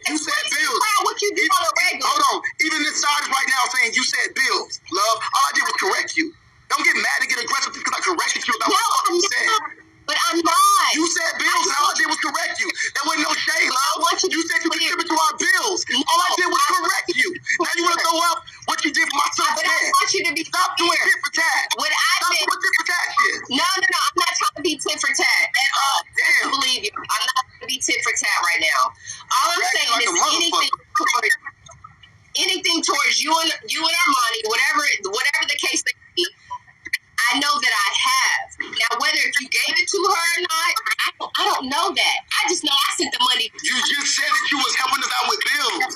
You said bills. What you do on the regular? Hold on. Even this side is right now saying you said bills, love. All I did was correct you. Don't get mad and get aggressive because I corrected you about what you said. But I'm not. You said bills, and all I did was correct you. There wasn't no shade, love. You said you contribute to our bills. All I did was correct you. Now you want to throw up what you did for my son's But I want you to be stop doing tit for tat. What I Stop did. doing tit for tat shit. No. I'm not trying to be tit for tat at all. Damn. I believe you. I'm not trying to be tit for tat right now. All I'm saying like is anything towards you and Armani, whatever the case may be. I know that I have. Now, whether if you gave it to her or not, I don't know that. I just know I sent the money. You just said that you was helping us out with bills.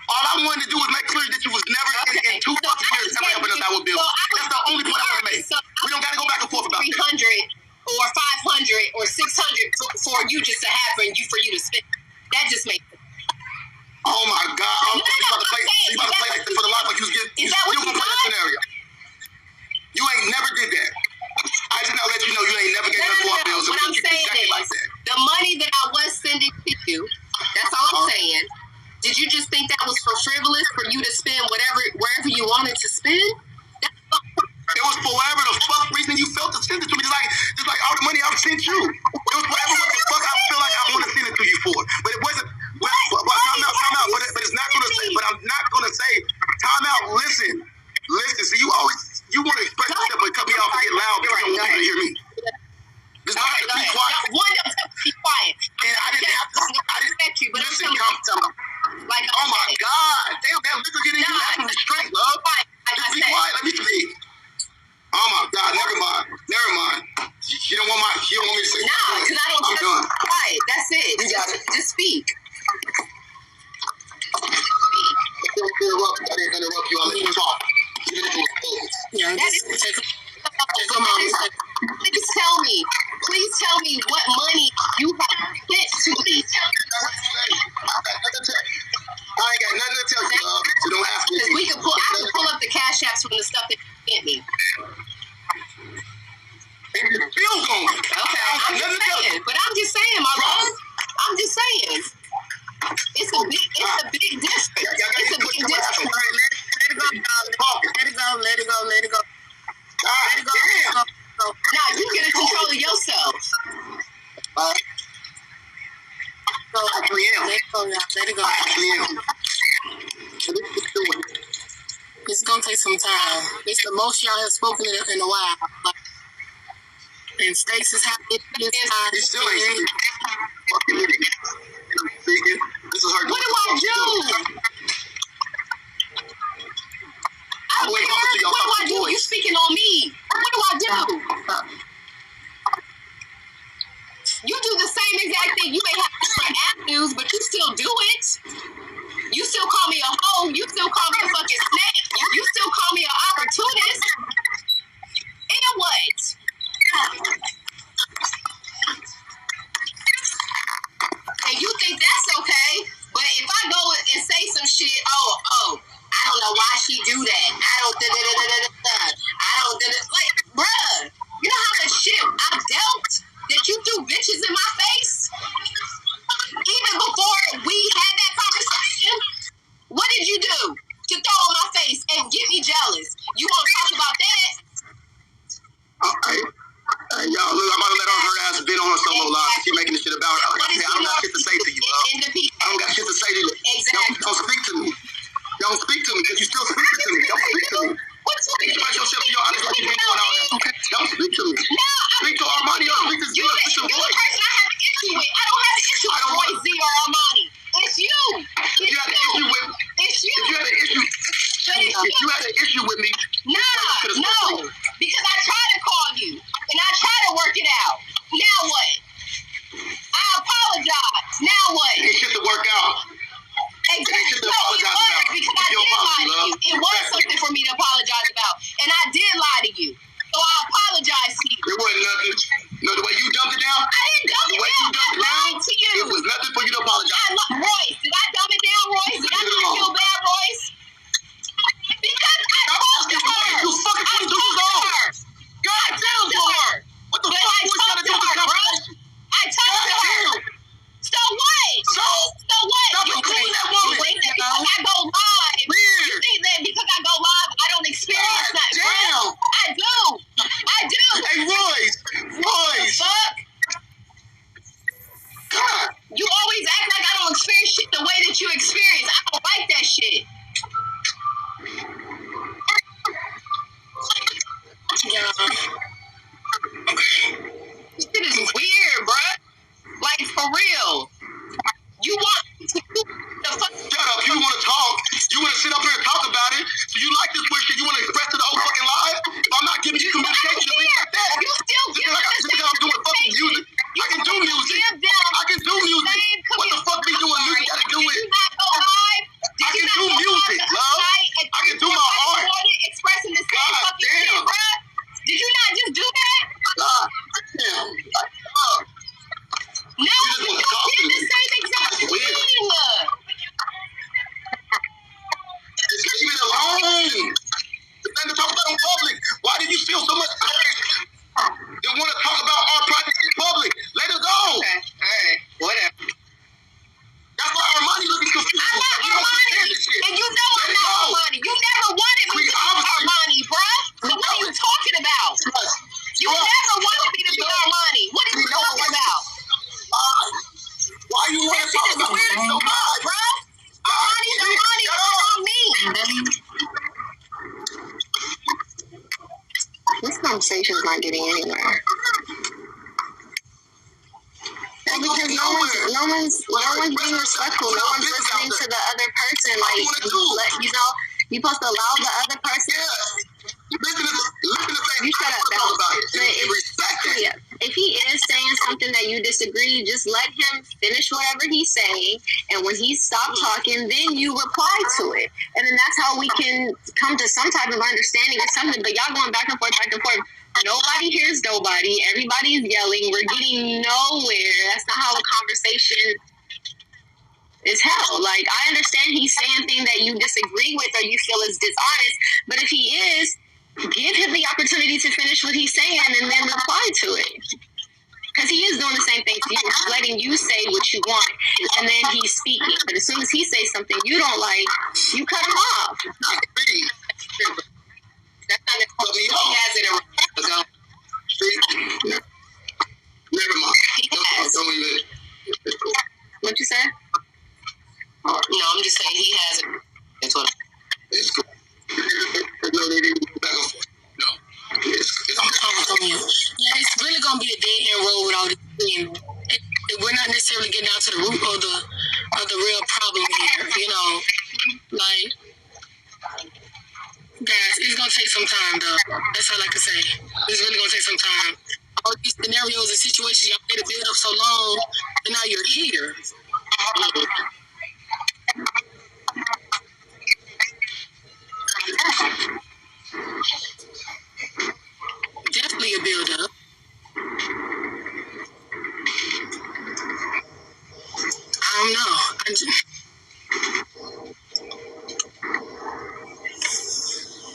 All I wanted to do was make clear that you was never in 2 fucking years ever helping us out with bills. That's the only point I want to make. We don't got to go back and forth about 300 or 500 or 600 for you just to have for you to spend. That just makes sense. Oh my God! You about to play like for the life like you was getting. Is that what you done? Scenario. You ain't never did that. I just gotta let you know you ain't never gave us more bills. What I'm saying is, like that. the money that I was sending to you, that's all I'm saying. Did you just think that was for frivolous for you to spend wherever you wanted to spend? It was for whatever the fuck reason you felt to send it to me. Just like all the money I've sent you. It was whatever the fuck I feel like I want to send it to you for. But it wasn't. But time out. But it's not gonna say. But I'm not gonna say. Time out. Listen. So you want to express yourself, but cut me off and get loud because you don't want people to hear me. Just not to be quiet. Be quiet. bigger than you. That's restraint, love. Just be quiet. Let me speak. Oh my God! Never mind. You don't want me to say. Nah, because I don't. I'm done. Quiet. That's it. You got it. Just speak. I didn't interrupt you. I'll let you talk. Even if it was close. Yeah, That is. come on. Please tell me what money you have spent to me. I ain't got nothing to tell you, love. So don't ask me. Because I can pull up the cash apps from the stuff that you sent me. Bill's going. Okay, I'm just saying, my love. I'm just saying. It's a big difference. It's a big difference. Let it go, darling. Let it go. Now you get in control of yourself. I actually am. Let it go. I actually am. It's gonna take some time. It's the most y'all have spoken in a while. And Stacey's happy. You still ain't speaking. This is her. What do I do? I don't care. What do I do? You speaking on me. What do I do? You do the same exact thing. You may have different avenues, but you still do it. You still call me a hoe. You still call me a fucking snake. You still call me an opportunist. And what? And you think that's okay? But if I go and say some shit, I don't know why she do that. I don't like, bruh. You know how much shit I've dealt that you threw bitches in my face? Even before we had that conversation, what did you do to throw in my face and get me jealous? You want to talk about that? Y'all, look, I'm about to let her ass been on her solo live. She keep making this shit about her. I don't got shit to say to you, bro. I don't got shit to say to you. Exactly. Don't speak to me. Don't speak to me, because you still speaking to me. Don't speak to me. Express yourself to your honest like you've been doing all that. Okay. Don't speak to me. Speak to Armani or speak to Zia. You're the person I have an issue with. I don't have an issue with Roy, Zia, or Armani. It's you. If you had an issue with me, It's you. if you had an issue with me, No. Because I tried to call you, and I tried to work it out. Now what? I apologize. Now what? It's shit to work out. Exactly. No, it was because I did lie to you. It was something for me to apologize about, and I did lie to you. So I apologize to you. It wasn't nothing. No, the way you dumped it down. I didn't dump it down. I lied to you. It was nothing for you to apologize. Royce, did I dumb it down, Royce? Did I make you feel bad, Royce? Because I talked to her. You fucking 22 years old. God damn, her. What the fuck was you trying to do with this conversation? I talked to her. So what? So what? Stop including that woman. Because I go live. Weird. You think that because I go live, I don't experience God that? damn. I do. Hey, Royce. Fuck. God. You always act like I don't experience shit the way that you experience. I don't like that shit. This shit is weird, bruh. Like, for real. You want to the fuck? Shut up. You want to talk. You want to sit up here and talk about it. So you like this weird shit. You want to express to the whole fucking live. If I'm not giving you communication, you leave like that. You still give me just because I'm doing fucking music. I can do music. I can do music. What the fuck me doing music got to do with it? Did you not go live? I can do music, love. I can do my art. Expressing the same God fucking shit, damn. bruh. Did you not just do that? God damn. No, just you wanna talk to did me. the same exact That's weird. thing. Just leave it alone. There's nothing to talk about in public. Why did you feel so much courage? They want to talk about our project in public. Let it go. Okay, alright, whatever. That's why Armani looking confused. I'm not You don't understand Armani, this shit. and you know Let I'm it not go. Armani. You never wanted me to be Obviously. Armani, bruh. So what are you talking about? You never wanted me to be Armani. What are you talking about? Why you want to talk about it so much? Bruh, Armani's Armani, it's on me. This conversation's not getting anywhere. Because no one's being respectful. No one's listening to the other person. Like, you know, You supposed to allow the other person. Listen to things. You shut up. Talk about it. Respect it. Yeah. If he is saying something that you disagree, just let him finish whatever he's saying, and when he stops talking, then you reply to it, and then that's how we can come to some type of understanding or something. But y'all going back and forth. Nobody hears nobody. Everybody is yelling. We're getting nowhere. That's not how a conversation is held. Like, I understand he's saying things that you disagree with or you feel is dishonest, but if he is, give him the opportunity to finish what he's saying and then reply to it. Because he is doing the same thing to you. He's letting you say what you want, and then he's speaking. But as soon as he says something you don't like, you cut him off. That's not the he has it ago. Never mind. He has. Don't even. What you said? No, I'm just saying he has it. That's what. It's cool. No, they didn't go back and forth. No. Yeah, it's really gonna be a dead end road with all this thing. We're not necessarily getting down to the root of the real problem here. You know, like, guys, it's gonna take some time, though. That's all I can say. It's really gonna take some time. All these scenarios and situations y'all made to build up so long, and now you're here. Definitely a build up. I don't know.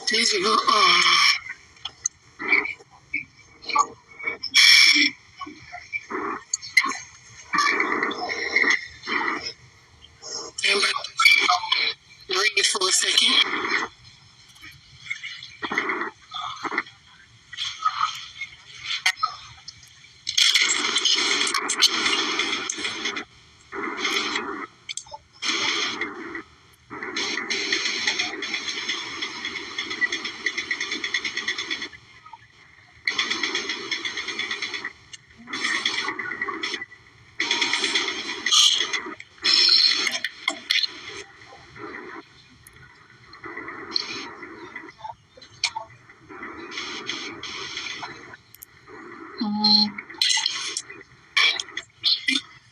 These people, everybody, breathe for a second.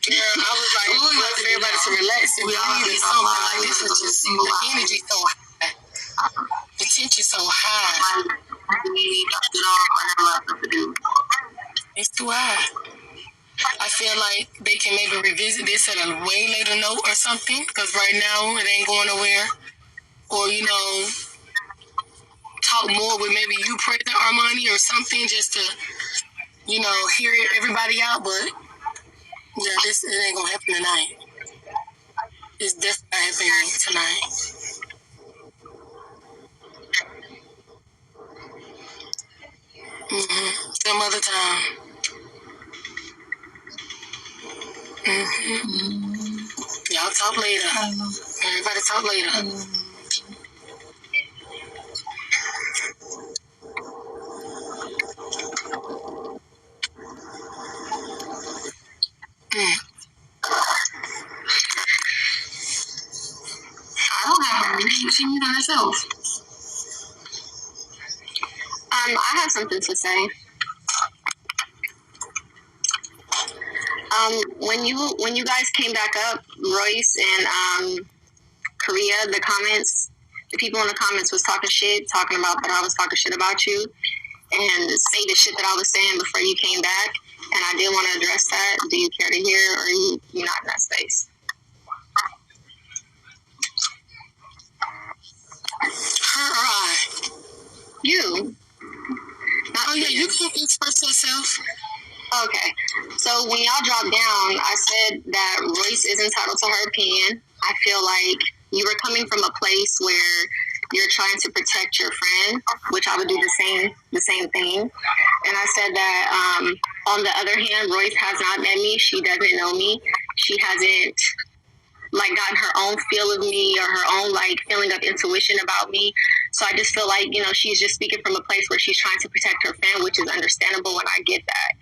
Yeah, I was like, for everybody to relax and breathe or something like this. Is just the energy so high, the tension so high. It's too high. I feel like they can maybe revisit this at a way later note or something, because right now it ain't going nowhere. Or, you know, talk more with maybe you, President Armani, or something, just to, you know, hear everybody out. But yeah, it ain't gonna happen tonight. It's definitely not happening tonight. Some other time. Y'all talk later. Everybody talk later. I don't have her. She mute on herself. I have something to say. When you guys came back up, Royce and Korea, the people in the comments was talking about that I was talking shit about you, and say the shit that I was saying before you came back, and I did want to address that. Do you care to hear, or are you not in that space? Her or I? You. Oh yeah, you can express yourself. Okay. So when y'all dropped down, I said that Royce is entitled to her opinion. I feel like you were coming from a place where you're trying to protect your friend, which I would do the same thing. And I said that on the other hand, Royce has not met me. She doesn't know me. She hasn't gotten her own feel of me or her own feeling of intuition about me. So I just feel like, she's just speaking from a place where she's trying to protect her fan, which is understandable, and I get that.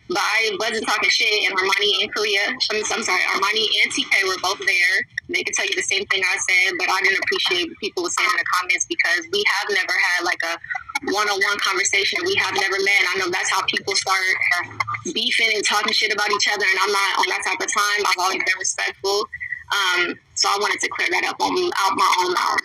But I wasn't talking shit, and Armani and Armani and TK were both there. They could tell you the same thing I said, but I didn't appreciate what people were saying in the comments because we have never had like a one-on-one conversation. We have never met. I know that's how people start beefing and talking shit about each other, and I'm not on that type of time. I've always been respectful. So I wanted to clear that up out my own mouth.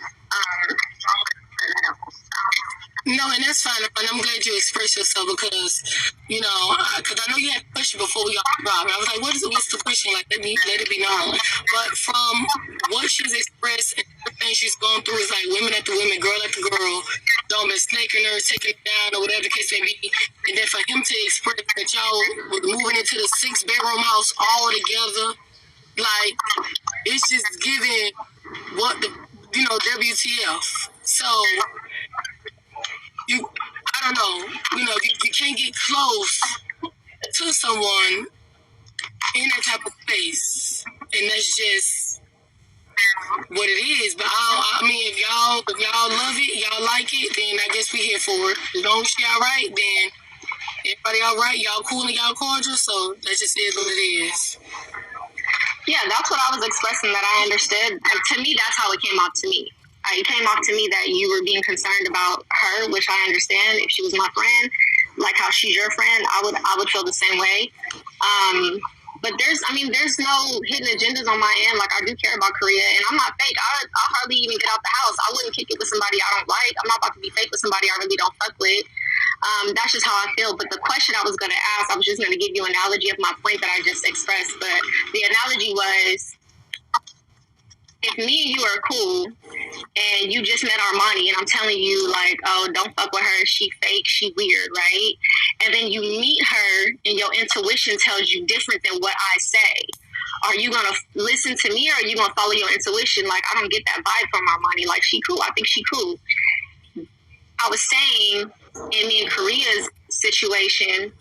No, and that's fine. And I'm glad you expressed yourself because, you know, because I know you had a question before we got involved. I was like, what's the question? Like, let it be known. But from what she's expressed and everything she's gone through is like women after women, girl after girl, don't been snaking her, taking her down, or whatever the case may be. And then for him to express that y'all were moving into the 6-bedroom house all together, like, it's just giving what the, WTF. So, I don't know, you can't get close to someone in that type of space, and that's just what it is. But I mean, if y'all love it, y'all like it, then I guess we here for it. As long as she all right, then everybody all right, y'all cool and y'all cordial, so that just is what it is. Yeah, that's what I was expressing, that I understood. And to me, that's how it came off to me. It came off to me that you were being concerned about her, which I understand. If she was my friend, like how she's your friend, I would feel the same way. But there's no hidden agendas on my end. Like, I do care about Korea, and I'm not fake. I hardly even get out the house. I wouldn't kick it with somebody I don't like. I'm not about to be fake with somebody I really don't fuck with. That's just how I feel. But the question I was going to ask, I was just going to give you an analogy of my point that I just expressed. But the analogy was, if me and you are cool and you just met Armani and I'm telling you, like, oh, don't fuck with her, she fake, she weird, right? And then you meet her and your intuition tells you different than what I say. Are you going to listen to me, or are you going to follow your intuition? Like, I don't get that vibe from Armani. Like, she cool. I think she cool. I was saying, in me and Korea's situation,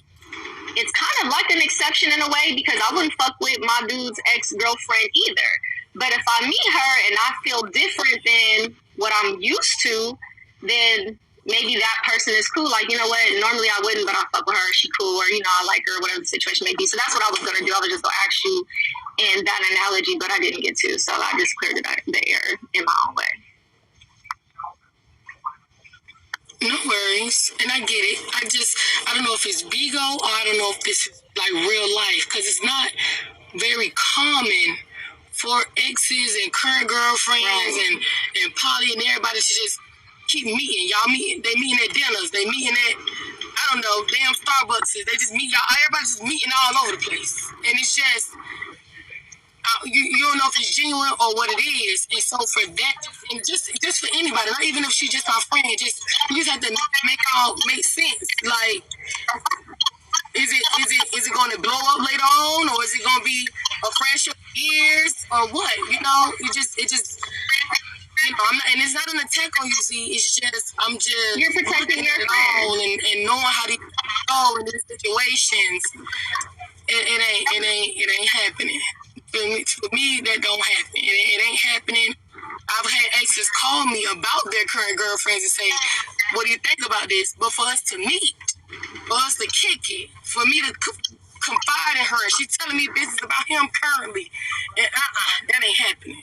it's kind of like an exception in a way, because I wouldn't fuck with my dude's ex-girlfriend either. But if I meet her and I feel different than what I'm used to, then maybe that person is cool. Like, you know what, normally I wouldn't, but I fuck with her, she cool, or, I like her, whatever the situation may be. So that's what I was going to do. I was just going to ask you in that analogy, but I didn't get to. So I just cleared the air in my own way. No worries, and I get it. I don't know if it's Bigo, or I don't know if this is like real life, because it's not very common for exes and current girlfriends and poly and everybody to just keep meeting. Y'all meeting, they meeting at dinners, they meeting at, I don't know, damn Starbucks. They just meet, y'all, everybody's just meeting all over the place. And it's just, you don't know if it's genuine or what it is. And so for that, and just for anybody, not even if she's just our friend, you just have to make sense. Like, is it going to blow up later on, or is it going to be a friendship for years, or what? It just I'm not, and it's not an attack on you, Z. It's just you're protecting your friend and knowing how to go in these situations. It ain't happening. For me, that don't happen. It ain't happening. I've had exes call me about their current girlfriends and say, "What do you think about this?" But for us to meet, for us to kick it, for me to confide in her, she's telling me business about him currently, and that ain't happening.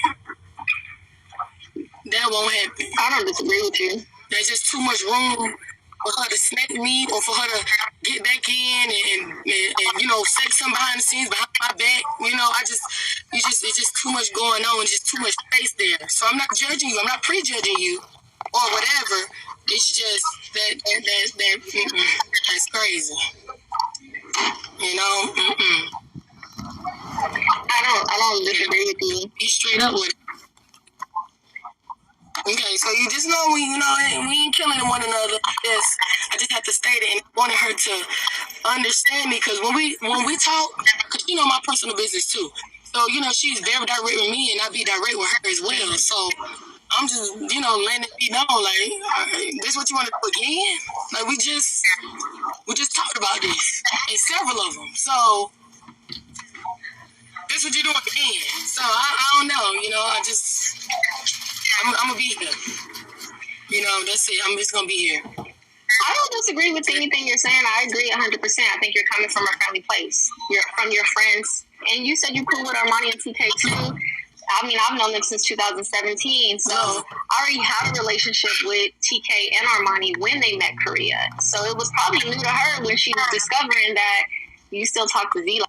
That won't happen. I don't disagree with you. There's just too much room for her to snap me, or for her to get back in and say something behind the scenes, behind my back. It's just too much going on, just too much space there. So I'm not judging you. I'm not prejudging you or whatever. It's just that's crazy. I don't disagree with you. Be straight up with it. Okay, so you just know we ain't killing one another. Yes, I just have to state it, and wanted her to understand me, because when we talk, because my personal business too. So she's very direct with me, and I be direct with her as well. So I'm just letting it be known, like, this what you want to do again? Like, we just talked about this, and several of them. So this what you doing again? So I don't know. I'm gonna be here. That's it. I'm just gonna be here. I don't disagree with anything you're saying. I agree 100%. I think you're coming from a friendly place. You're from your friends. And you said you're cool with Armani and TK too. I mean, I've known them since 2017. So I already had a relationship with TK and Armani when they met Korea. So it was probably new to her when she was discovering that you still talk to V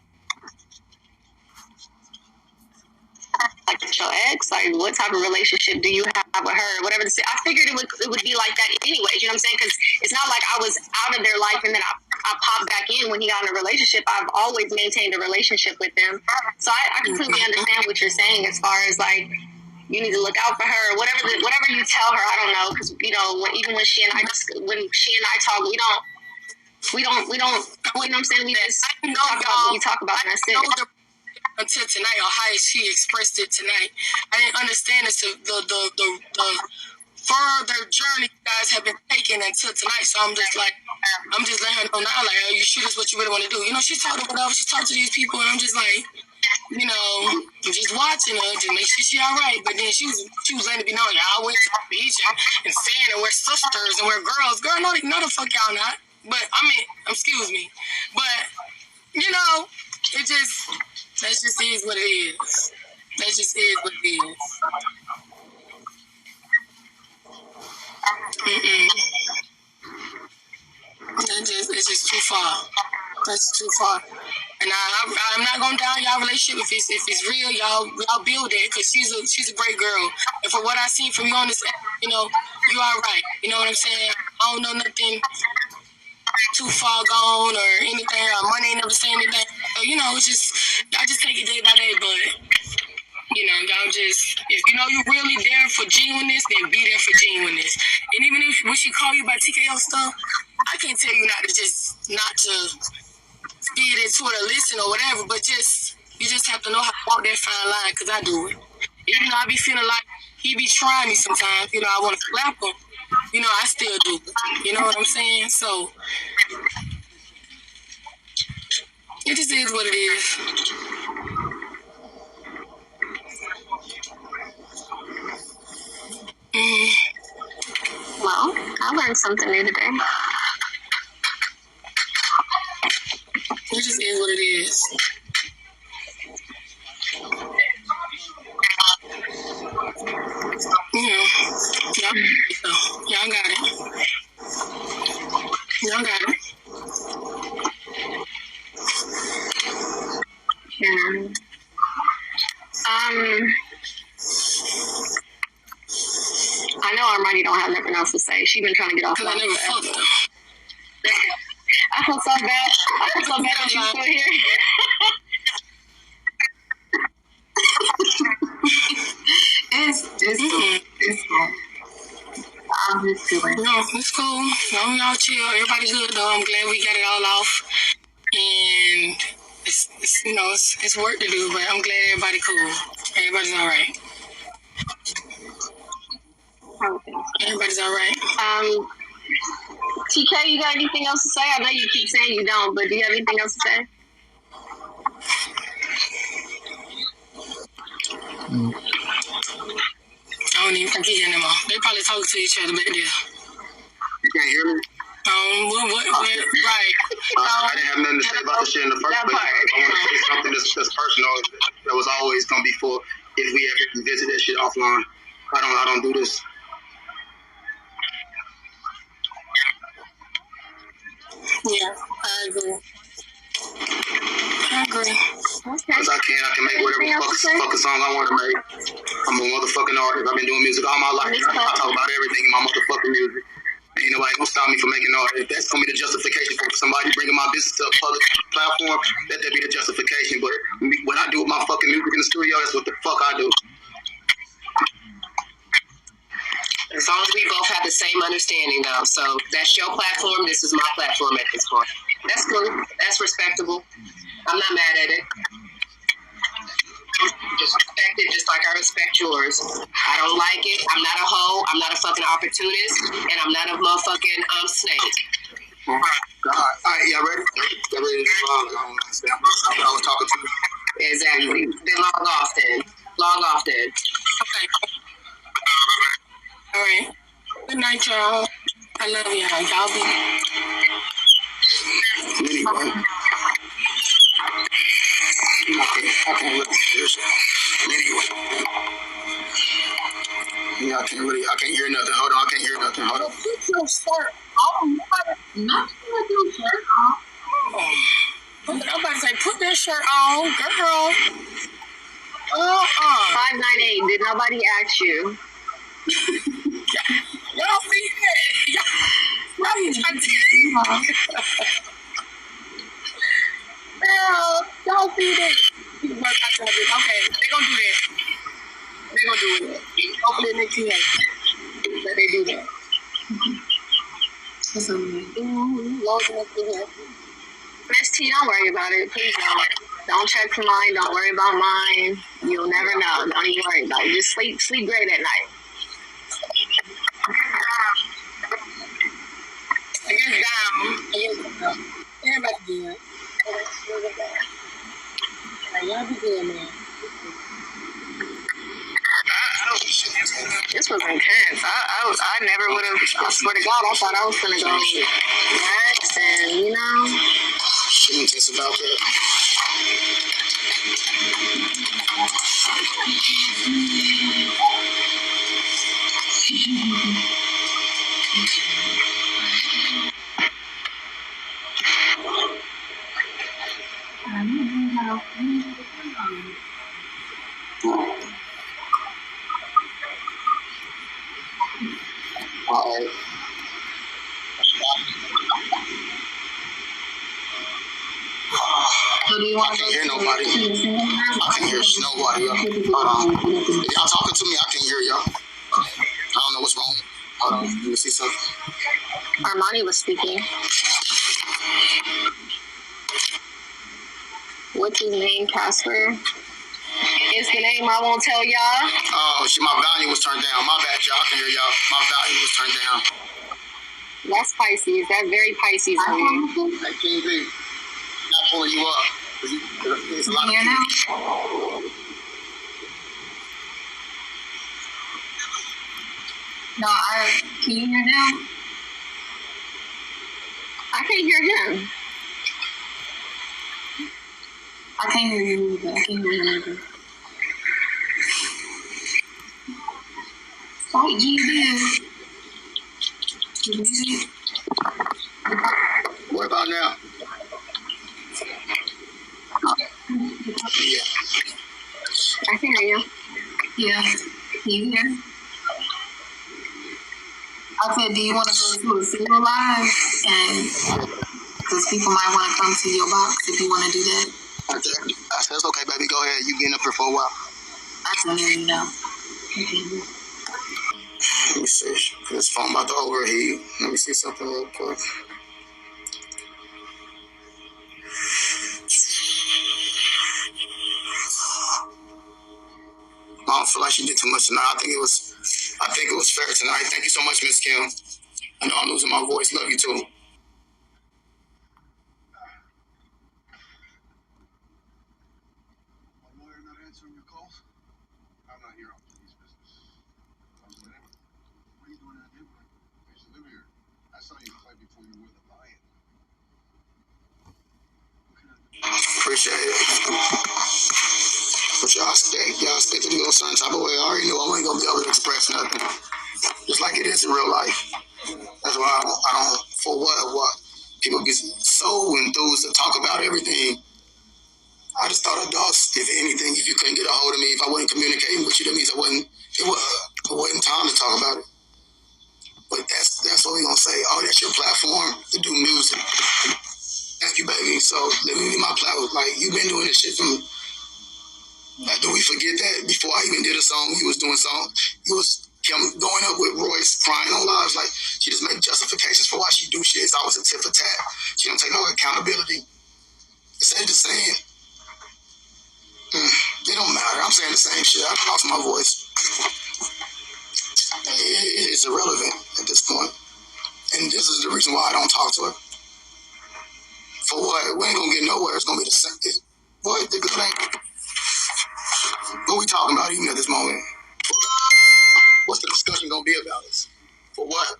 like your ex, like what type of relationship do you have with her, whatever. I figured it would be like that anyways, you know what I'm saying? Because it's not like I was out of their life and then I popped back in when he got in a relationship. I've always maintained a relationship with them. So I completely understand what you're saying as far as like, you need to look out for her, whatever you tell her. I don't know, because you know, even when she and I talk, we don't, you know what I'm saying? We just talk about what we talk about, and that's it. Until tonight, or how she expressed it tonight, I didn't understand the further journey you guys have been taking until tonight. So I'm just letting her know now, like, are you sure this is what you really want to do? You know, she's talking whatever, she talked to these people, and I'm just like, you know, I'm just watching her, just make sure she all right. But then she was letting it be known, y'all went to the beach and saying that we're sisters and we're girls. Girl, no the fuck y'all not. But I mean, excuse me, but you know, it just. That just is what it is. That just is what it is. It's just too far. That's too far. And I'm not gonna down y'all relationship if it's real. Y'all build it, because she's a great girl. And for what I seen from you on this, you know, you all right. You know what I'm saying? I don't know nothing too far gone or anything. Money ain't never saying anything. So, you know, it's just y'all just take it day by day, but. You know, y'all just, if you know you're really there for genuineness, then be there for genuineness. And even if when she call you about TKO stuff, I can't tell you not to feed into it or listen or whatever, but you just have to know how to walk that fine line, because I do it. Even though I be feeling like he be trying me sometimes, you know, I want to slap him, you know, I still do. You know what I'm saying? So, it just is what it is. Well, I learned something new today. It just is what it is. You know, y'all got it. Y'all got it. Yeah. I know Armani don't have nothing else to say. She been trying to get off. Because I never fucked her. I feel so bad. I feel so bad that she's still here. It's cool. I'm just feeling. No, it's cool. No, y'all chill. Everybody good though. I'm glad we got it all off. And it's you know, it's work to do, but I'm glad everybody cool. Everybody's all right. Everybody's all right. TK, you got anything else to say? I know you keep saying you don't, but do you have anything else to say? I don't even think he's anymore. They probably talking to each other back there. You can't hear me? Right. I didn't have nothing to say about the shit in the first place. I want to say something that's personal that was always going to be for if we ever visit that shit offline. I don't do this. Yeah, I agree. Okay. Because I can make whatever fucking song I want to make. I'm a motherfucking artist. I've been doing music all my life. I talk about everything in my motherfucking music. Ain't nobody gonna stop me from making art. If that's gonna be the justification for somebody bringing my business to a public platform, let that be the justification. But when I do with my fucking music in the studio, that's what the fuck I do. As long as we both have the same understanding, though. So that's your platform. This is my platform at this point. That's cool. That's respectable. I'm not mad at it. Just respect it, just like I respect yours. I don't like it. I'm not a hoe. I'm not a fucking opportunist, and I'm not a motherfucking snake. God. All right, y'all ready? Y'all ready to I was talking to you. Exactly. Then log off then. Okay. All right. Good night, y'all. I love y'all. Y'all be. Anyway. I can't look at this. Anyway. Yeah, I can't hear nothing. Hold on, I can't hear nothing. Hold on. Put your shirt on. Not put your shirt on. I'm about to say, put that shirt on, girl. 598. Did nobody ask you? Y'all see that? Girl, y'all see that? Okay, they gonna do that. They gonna do it. Hopefully next year that they do that. That's Miss T, don't worry about it. Please don't. Don't check for mine. Don't worry about mine. You'll never know. Don't even worry about it. Just sleep great at night. I guess down. Everybody good. Y'all be good, man. This was intense. I never would have. I swear to God, I thought I was gonna go next, and Shouldn't just about that. Alright. I can't hear nobody. I can't hear nobody. Hold on. If y'all talking to me, I can't hear y'all. I don't know what's wrong. Hold on. Let me see something. Armani was speaking. What's his name, Casper? Is the name I won't tell y'all. Oh, shit, my volume was turned down. My bad, y'all. I can hear y'all. My volume was turned down. That's Pisces. That's very Pisces of you. That King B. Not pulling you up. There's a lot of Here now? No, can you hear now? I can't hear him. I can't hear you either. I can't hear him either. Fight GD. What about now? Yeah. I can hear you. Yeah. Can you hear? I said, do you want to go to a single live? And because people might want to come to your box if you want to do that. I said, it's okay, baby. Go ahead. You've been up here for a while. I can hear you now. Let me see. This phone about to overheat. Let me see something real quick. I don't feel like she did too much tonight. I think it was fair tonight. Thank you so much, Miss Kim. I know I'm losing my voice. Love you too. Appreciate it. But y'all expected to go a certain type of way. I already knew I wasn't gonna be able to express nothing. Just like it is in real life. That's why I don't for what? People get so enthused to talk about everything. I just thought adults, if anything, if you couldn't get a hold of me, if I wasn't communicating with you, that means it wasn't time to talk about it. But that's what we're gonna say. Oh, that's your platform to do music. Thank you, baby. So let me be my platform. Like, you've been doing this shit from. Like, do we forget that before I even did a song, he was doing songs. He was going up with Royce, crying on lives. Like, she just make justifications for why she do shit. It's always a tit for tat. She don't take no accountability. It's ain't the same. It don't matter. I'm saying the same shit. I lost my voice. It's irrelevant at this point. And this is the reason why I don't talk to her. For what? We ain't gonna get nowhere. It's gonna be the same. What? The good ain't. What we talking about even at this moment? What's the discussion gonna be about us? For what?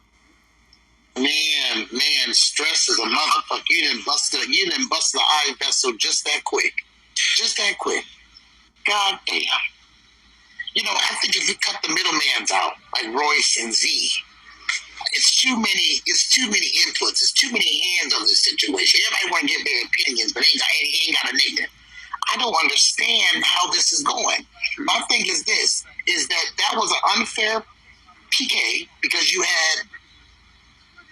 Man, stress is a motherfucker. You didn't bust the eye vessel just that quick. God damn. You know, I think if you cut the middlemans out, like Royce and Z, it's too many inputs. It's too many hands on this situation. Everybody want to give their opinions, but ain't got a nigga. I don't understand how this is going. My thing is this, is that was an unfair PK because you had,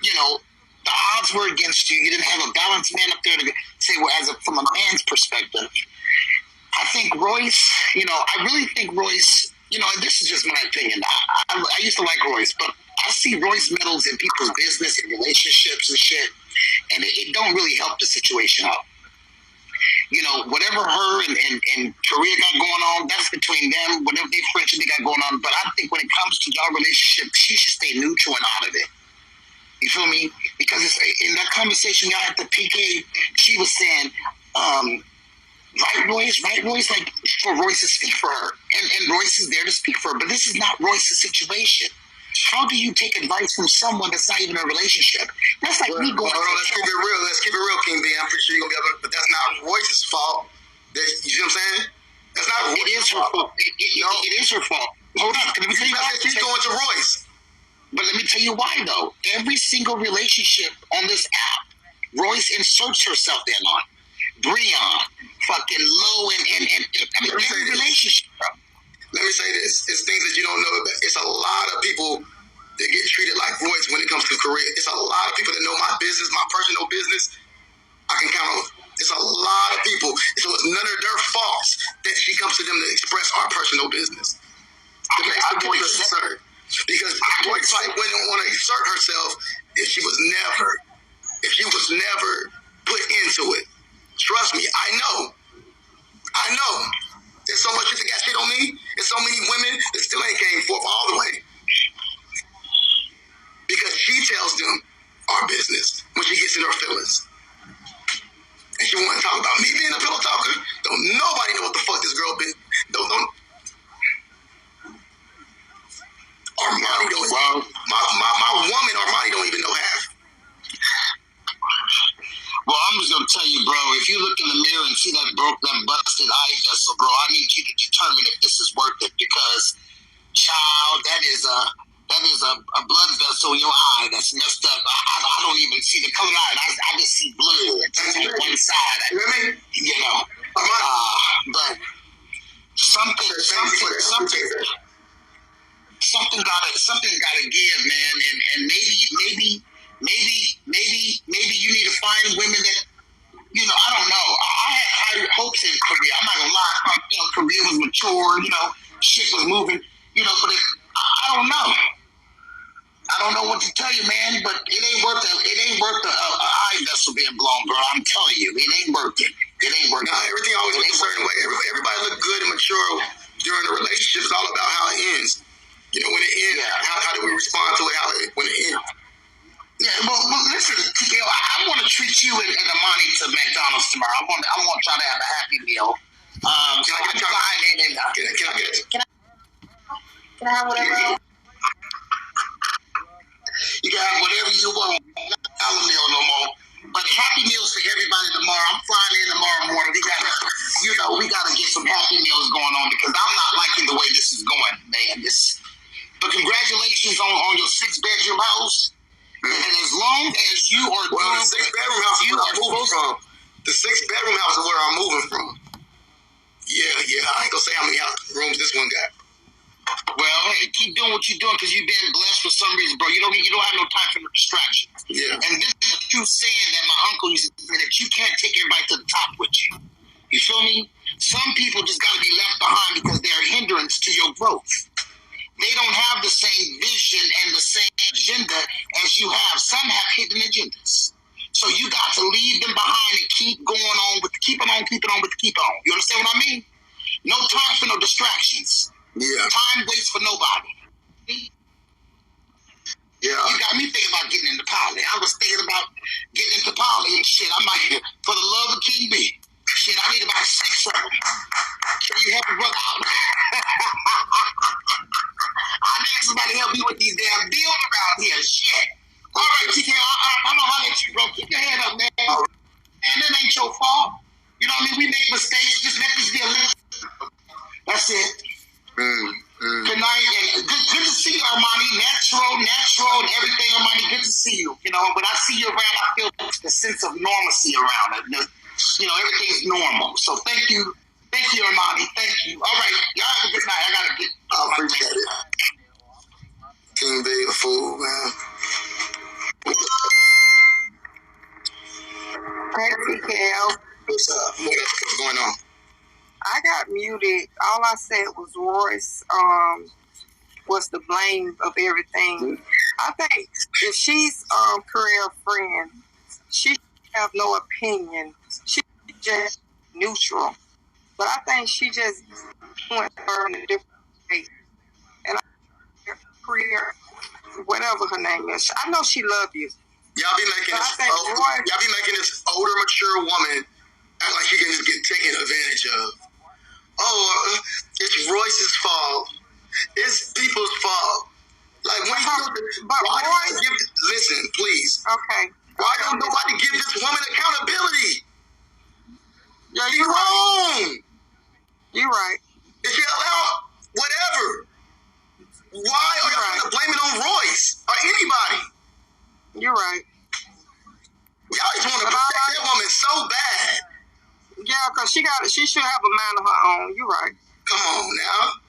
you know, the odds were against you. You didn't have a balanced man up there to say, well, from a man's perspective. I think Royce, you know, I really think Royce, you know, and this is just my opinion. I used to like Royce, but I see Royce meddles in people's business and relationships and shit, and it don't really help the situation out. You know, whatever her and Korea got going on, that's between them, whatever they friendship they got going on. But I think when it comes to y'all relationship, she should stay neutral and out of it. You feel me? Because it's, in that conversation y'all had the PK, she was saying, right, Royce? Like, for Royce to speak for her. And Royce is there to speak for her. But this is not Royce's situation. How do you take advice from someone that's not even in a relationship? That's like me going... Let's keep it real, King B. I'm pretty sure you're going to be able to... But that's not Royce's fault. You see what I'm saying? That's not Royce's fault. It is her fault. It is her fault. Hold on. Let me tell you why. She's going to Royce. But let me tell you why, though. Every single relationship on this app, Royce inserts herself in on. Breon, fucking Low, and I mean, every relationship, bro. Let me say this. It's things that you don't know about. It's a lot of people that get treated like Royce when it comes to career. It's a lot of people that know my business, my personal business. I can count on. It's a lot of people. So it's none of their faults that she comes to them to express our personal business. It makes the boy absurd. Because Royce wouldn't want to exert herself if she was never put into it. Trust me, I know. There's so much shit that got shit on me. There's so many women that still ain't came forth all the way. Because she tells them our business when she gets in her feelings. And she want to talk about me being a pillow talker. Don't nobody know what the fuck this girl been. Don't. Armani don't. Well, my woman Armani don't even know half. Well, I'm just gonna tell you, bro. If you look in the mirror and see that busted eye vessel, bro, I need you to determine if this is worth it. Because, child, that is a blood vessel in your eye that's messed up. I don't even see the color eye. I just see blood on one side. You know, but something gotta give, man. And maybe you need to find women that, you know, I don't know. I had high hopes in Korea. I'm not gonna lie. You know, Korea was mature. You know, shit was moving. You know, but I don't know. I don't know what to tell you, man. But it ain't worth the eye vessel being blown, bro. I'm telling you, it ain't worth it. Everything always looks a certain way. Everybody look good and mature during the relationship. It's all about how it ends. You know, when it ends, how do we respond to it? When it ends. Yeah, well, listen, TKO, I want to treat you and Armani to McDonald's tomorrow. I want to try to have a Happy Meal. Can I have whatever? You can have whatever you want. Not $1 meal no more. But Happy Meals for everybody tomorrow. I'm flying in tomorrow morning. We gotta get some Happy Meals going on because I'm not liking the way this is going, man. But congratulations on your 6-bedroom house. And as long as you are the 6-bedroom house is where I'm moving from. The 6-bedroom house is where I'm moving from. Yeah. I ain't gonna say how many rooms this one got. Well, hey, keep doing what you're doing because you've been blessed for some reason, bro. You don't have no time for the distraction. Yeah. And this is a true saying that my uncle used to say, that you can't take everybody to the top with you. You feel me? Some people just got to be left behind because they're a hindrance to your growth. They don't have the same vision and the same agenda as you have. Some have hidden agendas. So you got to leave them behind and keep going on with keep on. You understand what I mean? No time for no distractions. Yeah. Time waits for nobody. Yeah. You got me thinking about getting into poly. I was thinking about getting into poly and shit. I'm like, for the love of King B. Shit, I need about 6 of them. Can you help a brother out? I need somebody to help me with these damn bills around here. Shit. All right, TKO, I'm gonna holler at you, bro. Keep your head up, man. And it ain't your fault. You know what I mean? We make mistakes. Just let this be a lesson. That's it. Good night, and good to see you, Armani. Natural, and everything, Armani. Good to see you. You know, when I see you around, I feel the sense of normalcy around it. You know, everything's normal. So thank you, Armani. Thank you. All right, y'all have a good night. I gotta get. I appreciate it. King be a fool, man. Hey, TKO. What's up? What's going on? I got muted. All I said was Royce was the blame of everything. I think if she's career friend, she have no opinion. She just neutral. But I think she just went her in a different way. And I career, whatever her name is, I know she love you. Y'all be making this older, mature woman act like she can just get taken advantage of. Oh, it's Royce's fault. It's people's fault. Like, when listen, please. Okay. Why don't nobody give this woman accountability? Yeah, you're wrong. You're right. If you allow whatever, why are you trying to blame it on Royce or anybody? You're right. Y'all just want to protect that woman so bad. Yeah, because she should have a mind of her own. You're right. Come on now.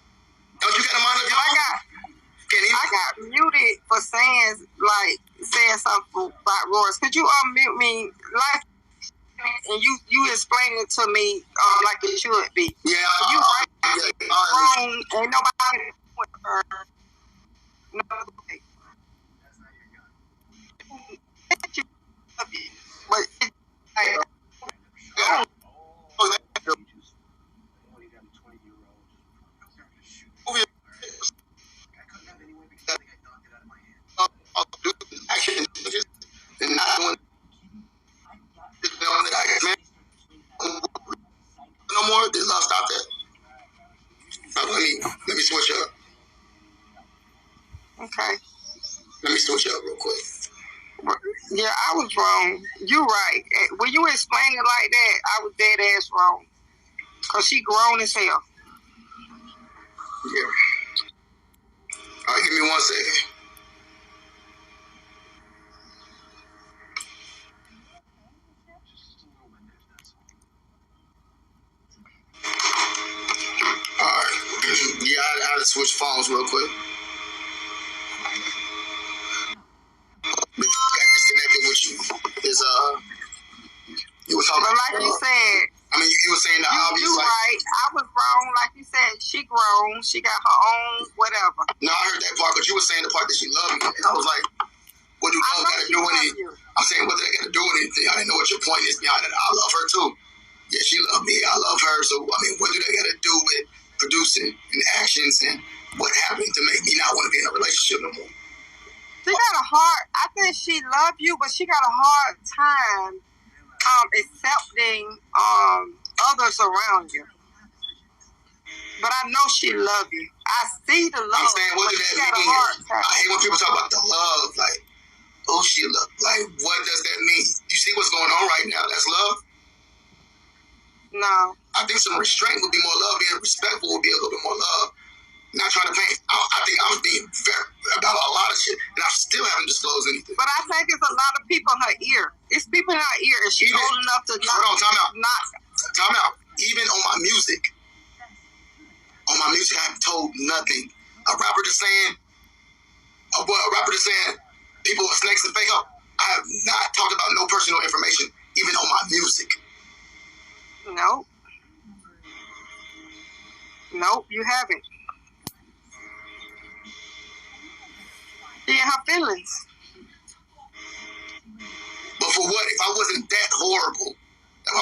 Don't you got a mind of your own? I got muted for saying something about Royce. Could you unmute me? And you explain it to me like it should be. Yeah. You right. Wrong. Ain't nobody with her. No way. But and not doing no more. This love stop that. Let me switch up. Okay. Let me switch up real quick. Yeah, I was wrong. You're right. When you explain it like that, I was dead ass wrong. Because she grown as hell. Yeah. All right, give me 1 second. All right. Yeah, I had to switch phones real quick. Got disconnected with you. You were talking about, you said, you were saying the obvious. You right. I was wrong. Like you said, she grown. She got her own whatever. No, I heard that part, but you were saying the part that she loved me. And I was like, what do love got to do with it? I'm saying, what did that got to do with anything? I didn't know what your point is behind it. I love her too. Yeah, she loved me. I love her. So, what do they got to do with producing and actions and what happened to make me not want to be in a relationship no more? She got a hard, I think she loved you, but she got a hard time accepting others around you. But I know she loves you. I see the love. I'm saying, what does that mean? I hate when people talk about the love. Like, oh, she love. Like, what does that mean? You see what's going on right now? That's love? No. I think some restraint would be more love. Being respectful would be a little bit more love. Not trying to paint. I think I'm being fair about a lot of shit, and I still haven't disclosed anything. But I think it's a lot of people in her ear. It's people in her ear, and she's old enough to hold on, time out. Even on my music, I have told nothing. A rapper just saying people are snakes and fake up. I have not talked about no personal information, even on my music. Nope, you haven't. She in her feelings. But for what? If I wasn't that horrible, I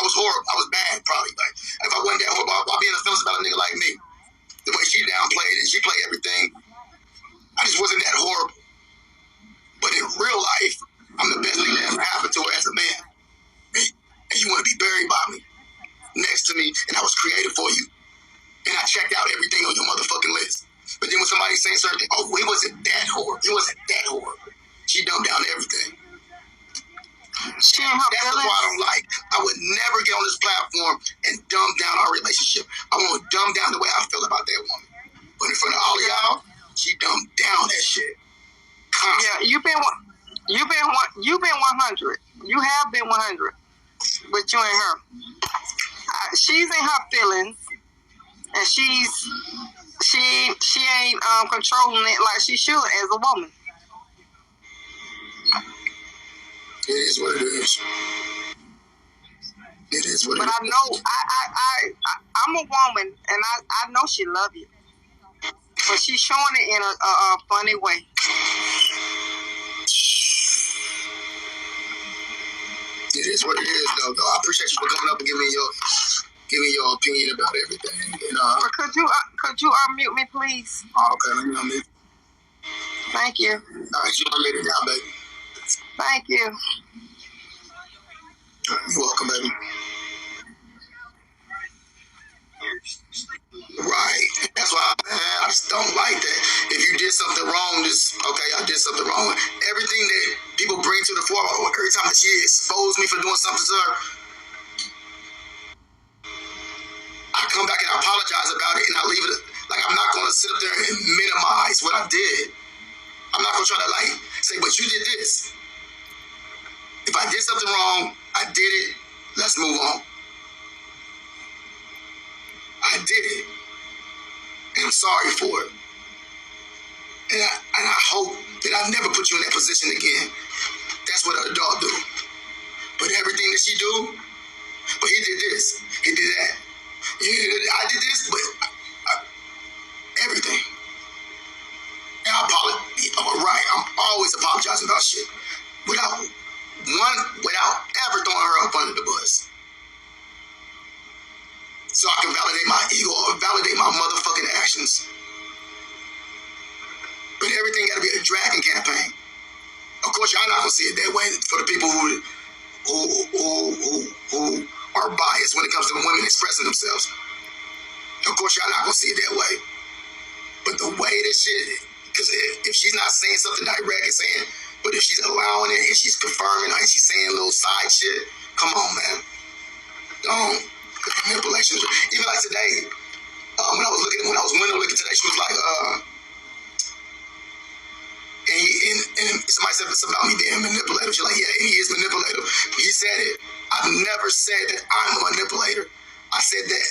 was horrible. I was bad, probably. Like, if I wasn't that horrible, I'd be in the feelings about a nigga like me. The way she downplayed and she played everything, I just wasn't that horrible. But in real life, I'm the best thing that ever happened to her as a man. And you want to be buried by me, next to me, and I was created for you. And I checked out everything on your motherfucking list. But then when somebody saying certain things, oh, he wasn't that horrible. He wasn't that horrible. She dumbed down everything. She and her That's the feelings. part I don't like. I would never get on this platform and dumb down our relationship. I want to dumb down the way I feel about that woman. But in front of all of y'all, she dumbed down that shit. Constantly. Yeah, you've been 100. You have been 100 with you and her. She's in her feelings, and she ain't controlling it like she should as a woman. It is what it is. It is what it But is. I know I'm a woman, and I know she love you, but she's showing it in a funny way. It is what it is, though. I appreciate you for coming up and giving me your opinion about everything. And But could you unmute me, please? okay, let me unmute. Thank you. All right, you unmute it now, baby. Thank you. You're welcome, baby. Right. That's why I just don't like that. If you did something wrong, just okay, I did something wrong. Everything that people bring to the fore, every time that she exposed me for doing something to her, I come back and I apologize about it and I leave it. Like, I'm not going to sit up there and minimize what I did. I'm not going to try to like say, but you did this. If I did something wrong, I did it. Let's move on. I did it. And I'm sorry for it. And I hope that I never put you in that position again. That's what an adult do. But everything that she do, but he did this, he did that. I did this, but everything. And I apologize. Right, I'm always apologizing about shit. Without ever throwing her up under the bus. So I can validate my ego or validate my motherfucking actions. But everything gotta be a dragging campaign. Of course, y'all not gonna see it that way for the people who are biased when it comes to women expressing themselves. Of course, y'all not gonna see it that way. But the way this shit, because if she's not saying something direct and saying, but if she's allowing it and she's confirming and she's saying little side shit, come on, man. Don't. Manipulation. Even like today, when I was window looking today, she was like, and somebody said something about me being manipulative. She's like, yeah, he is manipulative. He said it. I've never said that I'm a manipulator. I said that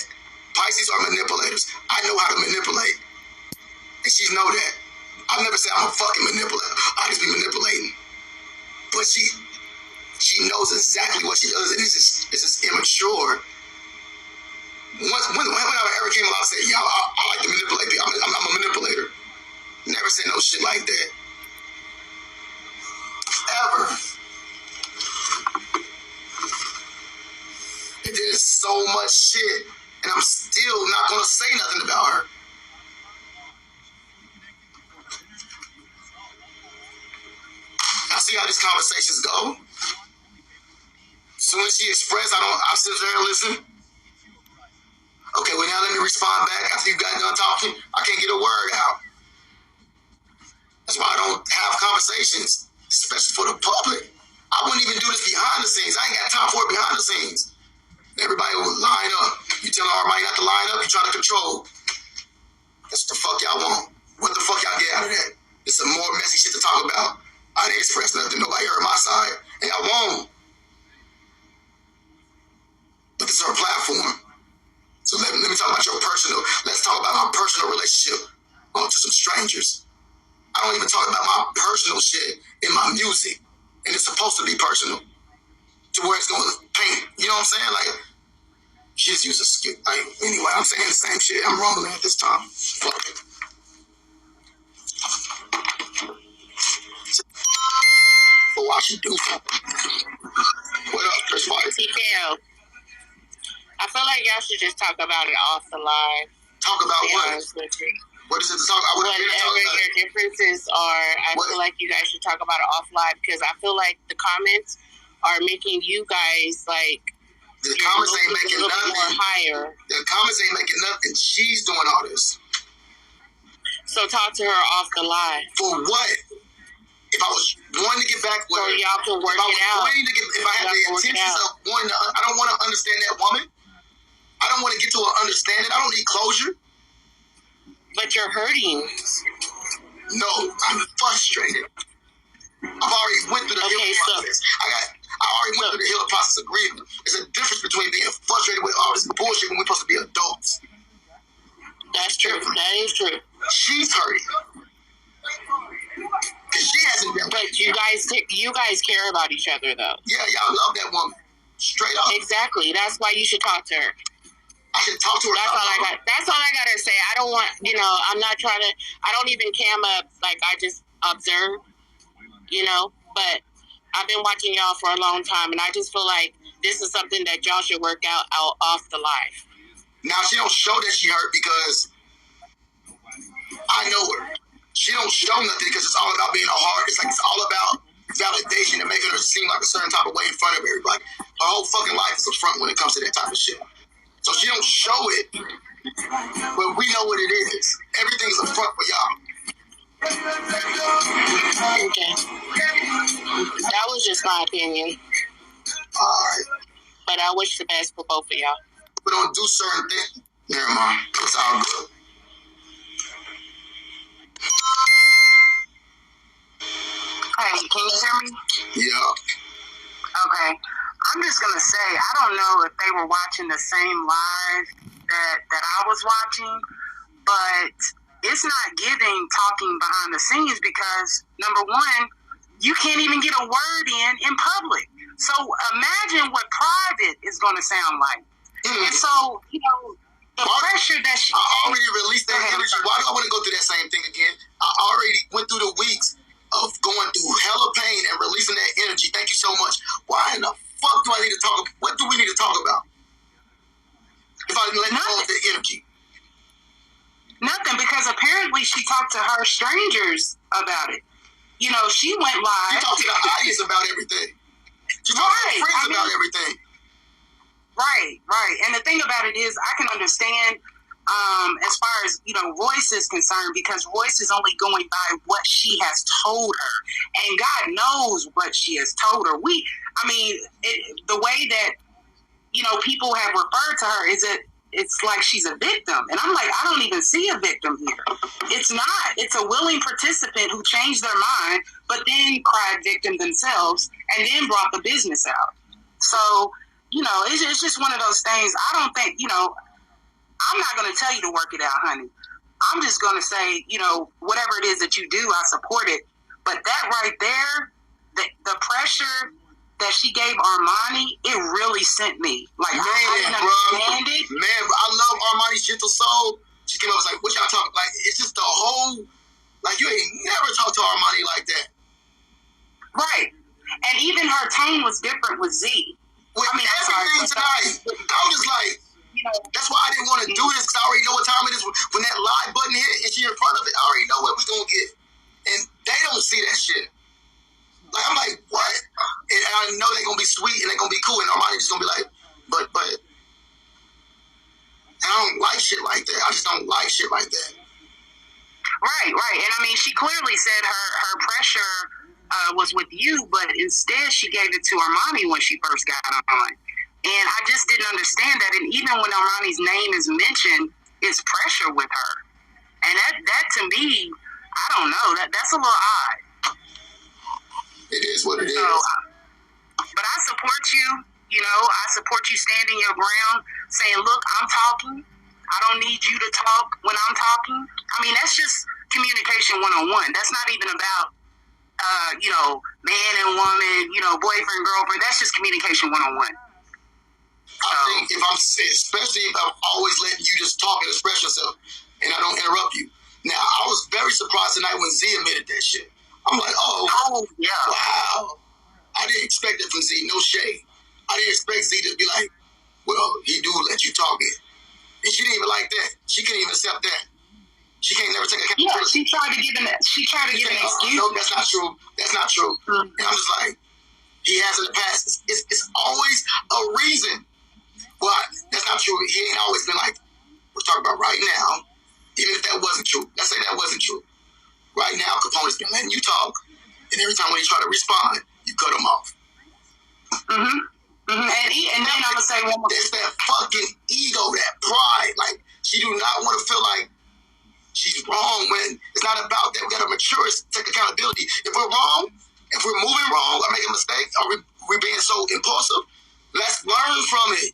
Pisces are manipulators. I know how to manipulate. And she know that. I've never said I'm a fucking manipulator. I just be manipulating. But she knows exactly what she does, and it's just immature. When I ever came along and said, y'all, I like to manipulate people. I'm a manipulator. Never said no shit like that. Ever. And there's so much shit, and I'm still not gonna say nothing about her. I see how these conversations go. As soon as she expressed, I sit there and listen. Okay, well now let me respond back after you got done talking. I can't get a word out. That's why I don't have conversations, especially for the public. I wouldn't even do this behind the scenes. I ain't got time for it behind the scenes. Everybody will line up. You tell Armani not to line up, you trying to control. That's what the fuck y'all want. What the fuck y'all get out of that? It's some more messy shit to talk about. I didn't express nothing. Nobody heard my side. And I won't. But this is our platform. So let me talk about your personal. Let's talk about my personal relationship to some strangers. I don't even talk about my personal shit in my music. And it's supposed to be personal. To where it's going to paint. You know what I'm saying? Like, she just used a skip. Like, anyway, I'm saying the same shit. I'm rumbling at this time. Fuck it. But why she do something? What up, Chris White? TKO. I feel like y'all should just talk about it off the live. Talk about what? What is it to talk about? Whatever your differences are, I feel like you guys should talk about it offline because I feel like the comments are making you guys like the comments ain't making nothing. More higher. The comments ain't making nothing. She's doing all this. So talk to her off the live. For what? If I was wanting to get back with her, y'all can work it out. If I had the intentions of wanting to, I don't want to understand that woman. I don't want to get to an understanding. I don't need closure. But you're hurting. No, I'm frustrated. I've already went through the healing process. I already went through the healing process of grieving. There's a difference between being frustrated with all this bullshit when we're supposed to be adults. That's true. That is true. She's hurting. She hasn't been. But you guys care about each other, though. Yeah, y'all love that woman. Straight up. Exactly. That's why you should talk to her. I should talk to her. That's all I got to say. I don't want, I'm not trying to, I don't even cam up. Like, I just observe, but I've been watching y'all for a long time, and I just feel like this is something that y'all should work out off the live. Now, she don't show that she hurt because I know her. She don't show nothing because it's all about being a heart. It's like it's all about validation and making her seem like a certain type of way in front of everybody. Her whole fucking life is a front when it comes to that type of shit. So she don't show it, but we know what it is. Everything's a front for y'all. Okay. That was just my opinion. Alright. But I wish the best for both of y'all. We don't do certain things. Never mind. It's all good. Hey, can you hear me? Yeah. Okay. I'm just going to say, I don't know if they were watching the same live that I was watching, but it's not giving talking behind the scenes because, number one, you can't even get a word in public. So imagine what private is going to sound like. And so, the pressure that she... I already released that energy. Why do I want to go through that same thing again? I already went through the weeks of going through hella pain and releasing that energy. Thank you so much. Why in the fuck do I need to talk about? What do we need to talk about? If I let go of the energy. Nothing, because apparently she talked to her strangers about it. She went live. She talked to the audience about everything. She talked to her friends about everything. Right. And the thing about it is, I can understand as far as, Royce is concerned, because Royce is only going by what she has told her. And God knows what she has told her. The way that, people have referred to her is that it's like she's a victim. And I'm like, I don't even see a victim here. It's not. It's a willing participant who changed their mind, but then cried victim themselves and then brought the business out. So, it's just one of those things. I don't think, I'm not going to tell you to work it out, honey. I'm just going to say, whatever it is that you do, I support it. But that right there, the pressure that she gave Armani, it really sent me. Like, I didn't understand it. Man, I love Armani's gentle soul. She came up and was like, what y'all talking? Like, it's just the whole, like, you ain't never talked to Armani like that. Right. And even her tone was different with Z. With everything tonight, I was just like, that's why I didn't want to do this, because I already know what time it is. When that live button hit and she in front of it, I already know what we're going to get. And they don't see that shit. Like, I'm like, what? And I know they're going to be sweet and they're going to be cool. And Armani just going to be like, but. I don't like shit like that. I just don't like shit like that. Right. And she clearly said her pressure was with you, but instead she gave it to Armani when she first got on. And I just didn't understand that. And even when Armani's name is mentioned, it's pressure with her. And that to me, I don't know. That's a little odd. It is what it is. But I support you. I support you standing your ground, saying, look, I'm talking. I don't need you to talk when I'm talking. That's just communication 101. That's not even about, man and woman, boyfriend, girlfriend. That's just communication 101. I think especially if I'm always letting you just talk and express yourself and I don't interrupt you. Now, I was very surprised tonight when Z admitted that shit. I'm like, oh yeah, wow. I didn't expect it from Z, no shade. I didn't expect Z to be like, well, he do let you talk it. And she didn't even like that. She couldn't even accept that. She can't never take accountability. Yeah, she tried to give an excuse. No, that's not true. That's not true. Mm-hmm. And I'm just like, he has in the past. It's always a reason. Well, that's not true. He ain't always been like, we're talking about right now. Even if that wasn't true. Let's say that wasn't true. Right now, Capone's been letting you talk. And every time when he try to respond, you cut him off. And then I'm gonna say one more. It's that fucking ego, that pride. Like, she do not want to feel like she's wrong when it's not about that. We gotta mature, take accountability. If we're wrong, if we're moving wrong or making mistakes, or we're being so impulsive, let's learn from it.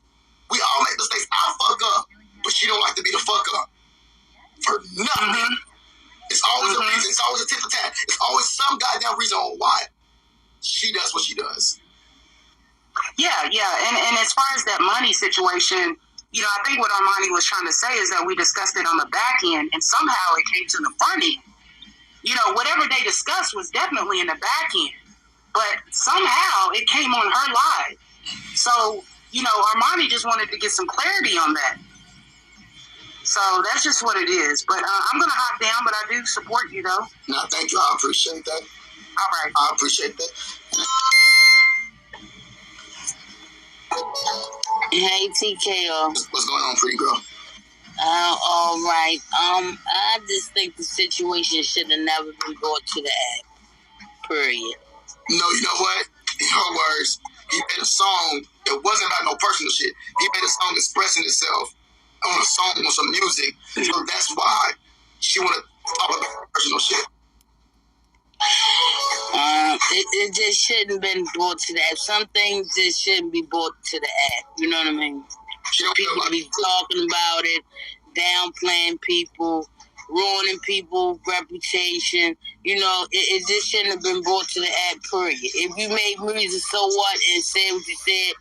We all make mistakes. I'll fuck up, but she don't like to be the fuck up for nothing. It's always a reason. It's always a tit for tat. It's always some goddamn reason on why she does what she does. Yeah. And as far as that money situation, you know, I think what Armani was trying to say is that we discussed it on the back end, and somehow it came to the front end. You know, whatever they discussed was definitely in the back end, but somehow it came on her live. So, you know, Armani just wanted to get some clarity on that. So that's just what it is. But I'm going to hop down, but I do support you, though. No, thank you. I appreciate that. All right. I appreciate that. Hey, TKO. What's going on, pretty girl? All right. I just think the situation should have never been brought to the app. Period. No, you know what? In her words, he made a song that wasn't about no personal shit. He made a song expressing itself on a song, on some music. So that's why she want to talk about personal shit. It just shouldn't have been brought to the app. Some things just shouldn't be brought to the app. You know what I mean? People be talking about it, downplaying people, ruining people's reputation. You know, it just shouldn't have been brought to the app, period. If you made music, so what, and said what you said,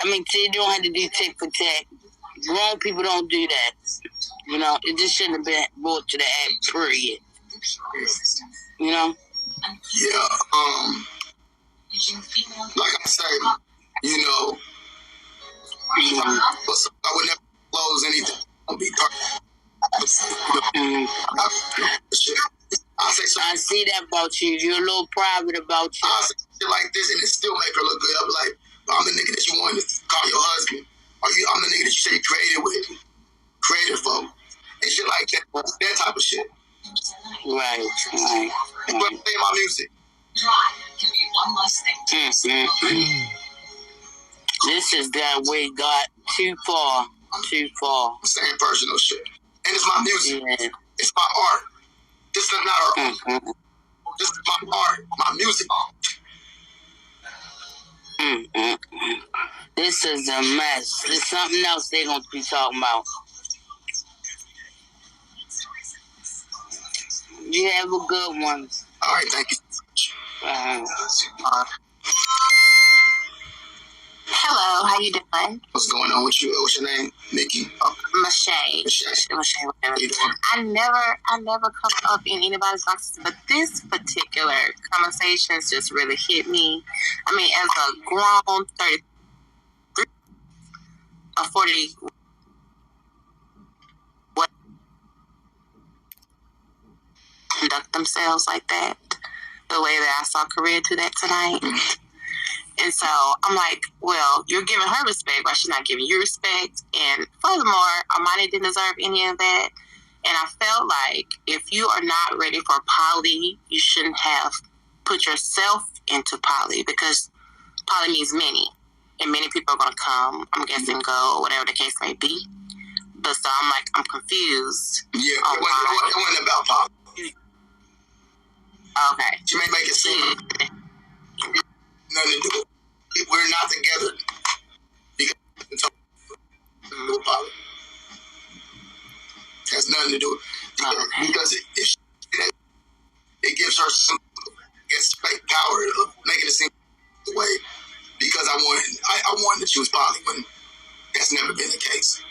I mean, you don't have to do tick for tack. Grown people don't do that. You know, it just shouldn't have been brought to the app, period. You know? Yeah, like I say, you know, I would never close anything. I'll be perfect. I see that about you. You're a little private about you. I'll say shit like this and it still make her look good. I'll be like, I'm the nigga that you wanted to call your husband. Or I'm the nigga that you say you created with. Created for. And shit like that. That type of shit. Right. And play my music. Can be one less thing. This is that we got too far. I'm saying personal shit. And it's my music. Yeah. It's my art. This is not our art. This is my art. My music. This is a mess. There's something else they're going to be talking about. You have a good one. All right, thank you. Hello, how you doing? What's going on with you? What's your name? Mickey? Mache, whatever. You doing? I never come up in anybody's boxes, but this particular conversation just really hit me. I mean, as a grown 33 or 40, what conduct themselves like that, the way that I saw Korea do that tonight. And so I'm like, well, you're giving her respect, why she's not giving you respect? And furthermore, Armani didn't deserve any of that. And I felt like if you are not ready for poly, you shouldn't have put yourself into poly, because poly means many. And many people are going to come, I'm guessing, go, whatever the case may be. But so I'm like, I'm confused. Yeah, it wasn't about poly. Okay. She may make it seem nothing to do with it. We're not together because poly. It has nothing to do with it. Because it gives her some power of making it seem the way, because I wanted to choose poly when that's never been the case.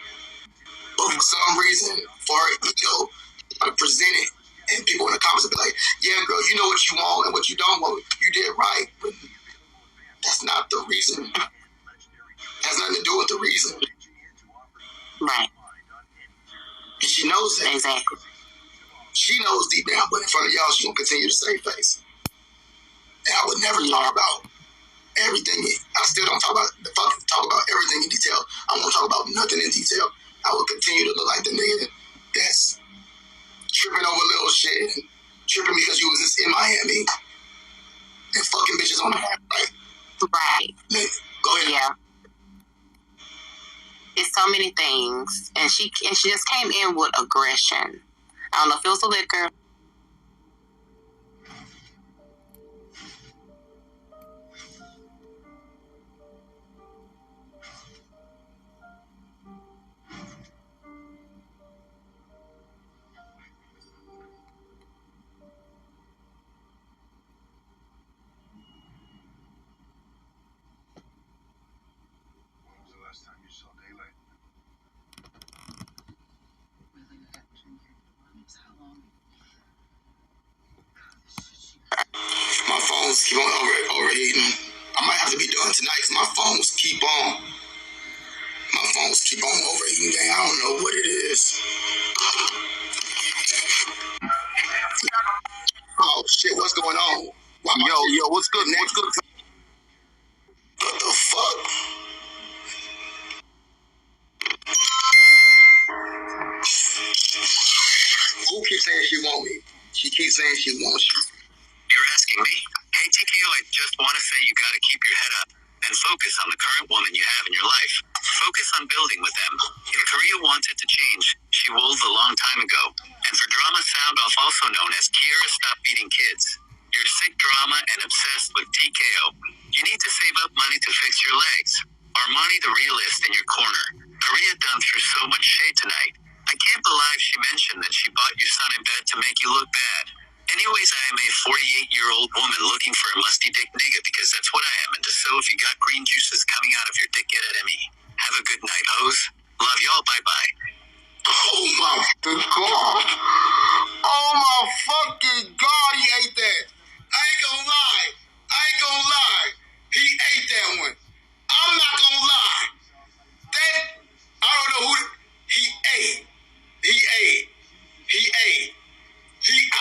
But for some reason, for her ego, I present it, and people in the comments will be like, yeah, girl, you know what you want and what you don't want. You did right, but that's not the reason. It has nothing to do with the reason. Right. And she knows that. Exactly. She knows deep down, but in front of y'all, she's going to continue to save face. And I would never talk about everything. I still don't talk about everything in detail. I won't talk about nothing in detail. I will continue to look like the nigga that's tripping over little shit and tripping because you was just in Miami so many things, and she just came in with aggression. I don't know if it was the liquor. My phones keep on overheating. I might have to be done tonight because my phones keep on overheating, gang. I don't know what it is. Oh shit, what's going on? Yo, what's good? What's good? What the fuck? Who keeps saying she want me? She keeps saying she wants you. You're asking me? Hey, TKO, I just want to say you got to keep your head up and focus on the current woman you have in your life. Focus on building with them. If Korea wanted to change, she would a long time ago. And for drama sound off, also known as Kiera Stop Beating Kids, you're sick drama and obsessed with TKO. You need to save up money to fix your legs. Armani the realist in your corner. Korea done through so much shade tonight. I can't believe she mentioned that she bought your son in bed to make you look bad. Anyways, I am a 48-year-old woman looking for a musty dick nigga because that's what I am. And so if you got green juices coming out of your dick, get it at me. Have a good night, hoes. Love y'all. Bye-bye. Oh my God. Oh my fucking God, he ate that. I ain't gonna lie. He ate that one. I'm not gonna lie. I don't know who, he ate.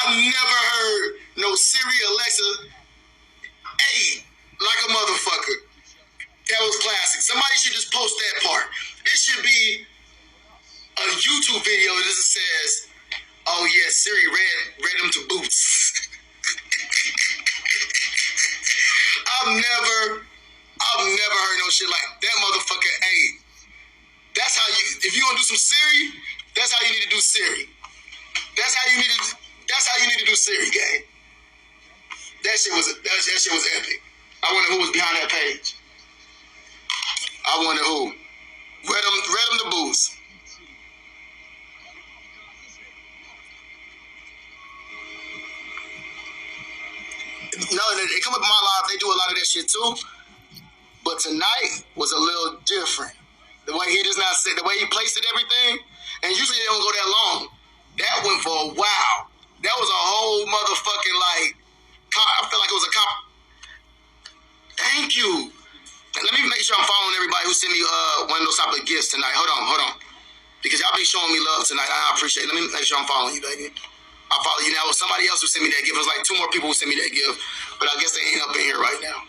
I've never heard no Siri, Alexa ate like a motherfucker. That was classic. Somebody should just post that part. It should be a YouTube video that just says, oh yeah, Siri read them to boots. I've never heard no shit like that motherfucker ate. That's how if you gonna do some Siri, that's how you need to do Siri. That's how you need to do Siri, gang. That shit was epic. I wonder who was behind that page. I wonder who. Read them the boots. No, they come up in my life. They do a lot of that shit too. But tonight was a little different. The way he does not say, the way he placed it, everything, and usually they don't go that long. That went for a while. That was a whole motherfucking I feel like it was a cop. Thank you. Let me make sure I'm following everybody who sent me one of those type of gifts tonight. Hold on. Because y'all be showing me love tonight. I appreciate it. Let me make sure I'm following you, baby. I'll follow you now. It was somebody else who sent me that gift. It was like 2 more people who sent me that gift. But I guess they ain't up in here right now.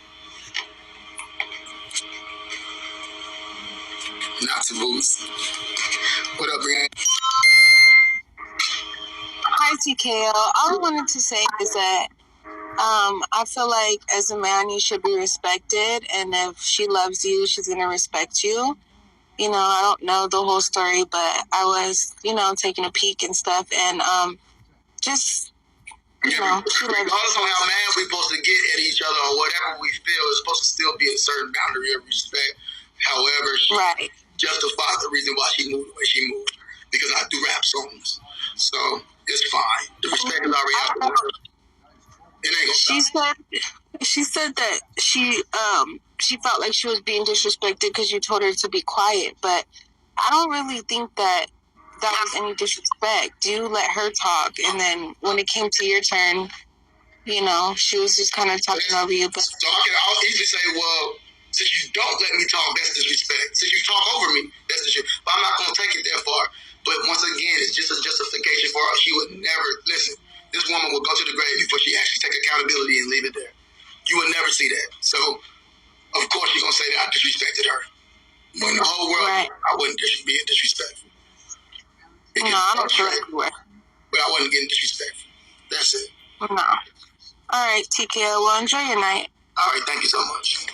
Not to boost. What up, Brianna? Hi, TKO. All I wanted to say is that I feel like as a man, you should be respected. And if she loves you, she's going to respect you. You know, I don't know the whole story, but I was, taking a peek and stuff. And just, regardless on how mad we're supposed to get at each other or whatever we feel, it's supposed to still be a certain boundary of respect. However, she justifies the reason why she moved the way she moved. Because I do rap songs. So it's fine. The respect is already out the window. It ain't gonna stop. She said that she felt like she was being disrespected because you told her to be quiet, but I don't really think that was any disrespect. You let her talk, and then when it came to your turn, she was just kind of talking over you. But so I'll easily say, well, since you don't let me talk, that's disrespect. Since you talk over me, that's disrespect. But I'm not gonna take it that far. But once again, it's just a justification for her. She would never listen. This woman will go to the grave before she actually take accountability and leave it there. You would never see that. So, of course, you're going to say that I disrespected her. When the whole world, I wouldn't be disrespectful. No, I don't feel like you were. But I wasn't getting disrespectful. That's it. No. All right, TKO. Well, enjoy your night. All right, thank you so much.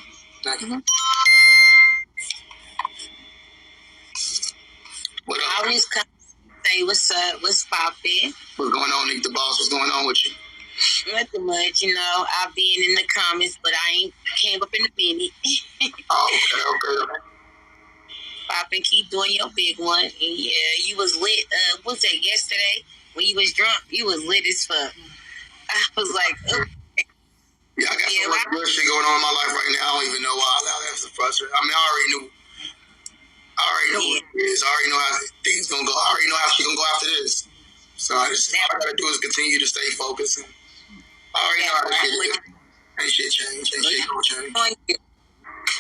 Thank you. What up? I always come say what's up, what's poppin'. What's going on, Nick the Boss? What's going on with you? Nothing much, you know. I've been in the comments, but I ain't came up in the minute. Okay. Poppin', keep doing your big one. And yeah, you was lit. What was that, yesterday? When you was drunk, you was lit as fuck. I was like, oh. Yeah, I got so much good shit going on in my life right now. I don't even know why I allowed that to frustrate. I mean, I already knew what it is. I already know how things gonna go. I already know how she gonna go after this. So all I gotta do is continue to stay focused. And I already know how this shit is. Ain't shit change. Ain't shit gonna change.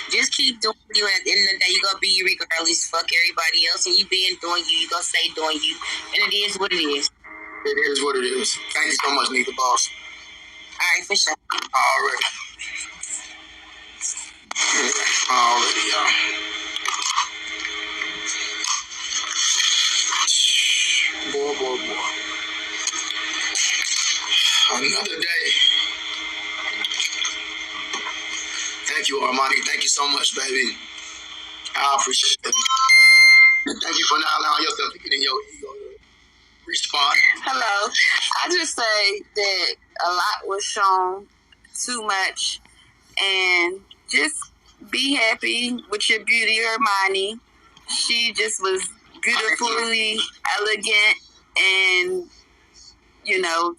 Just keep doing you. At the end of the day, you gonna be you regardless. Fuck everybody else, and you being doing you. You gonna stay doing you, and it is what it is. It is what it is. Thank you so much, Nick the Boss. All right, for sure. Already, y'all. Boy. Another day. Thank you, Armani. Thank you so much, baby. I appreciate it. Thank you for not allowing yourself to get in your ego to respond. Hello. I just say that a lot was shown, too much, and just be happy with your beauty, Armani. She just was beautifully elegant, and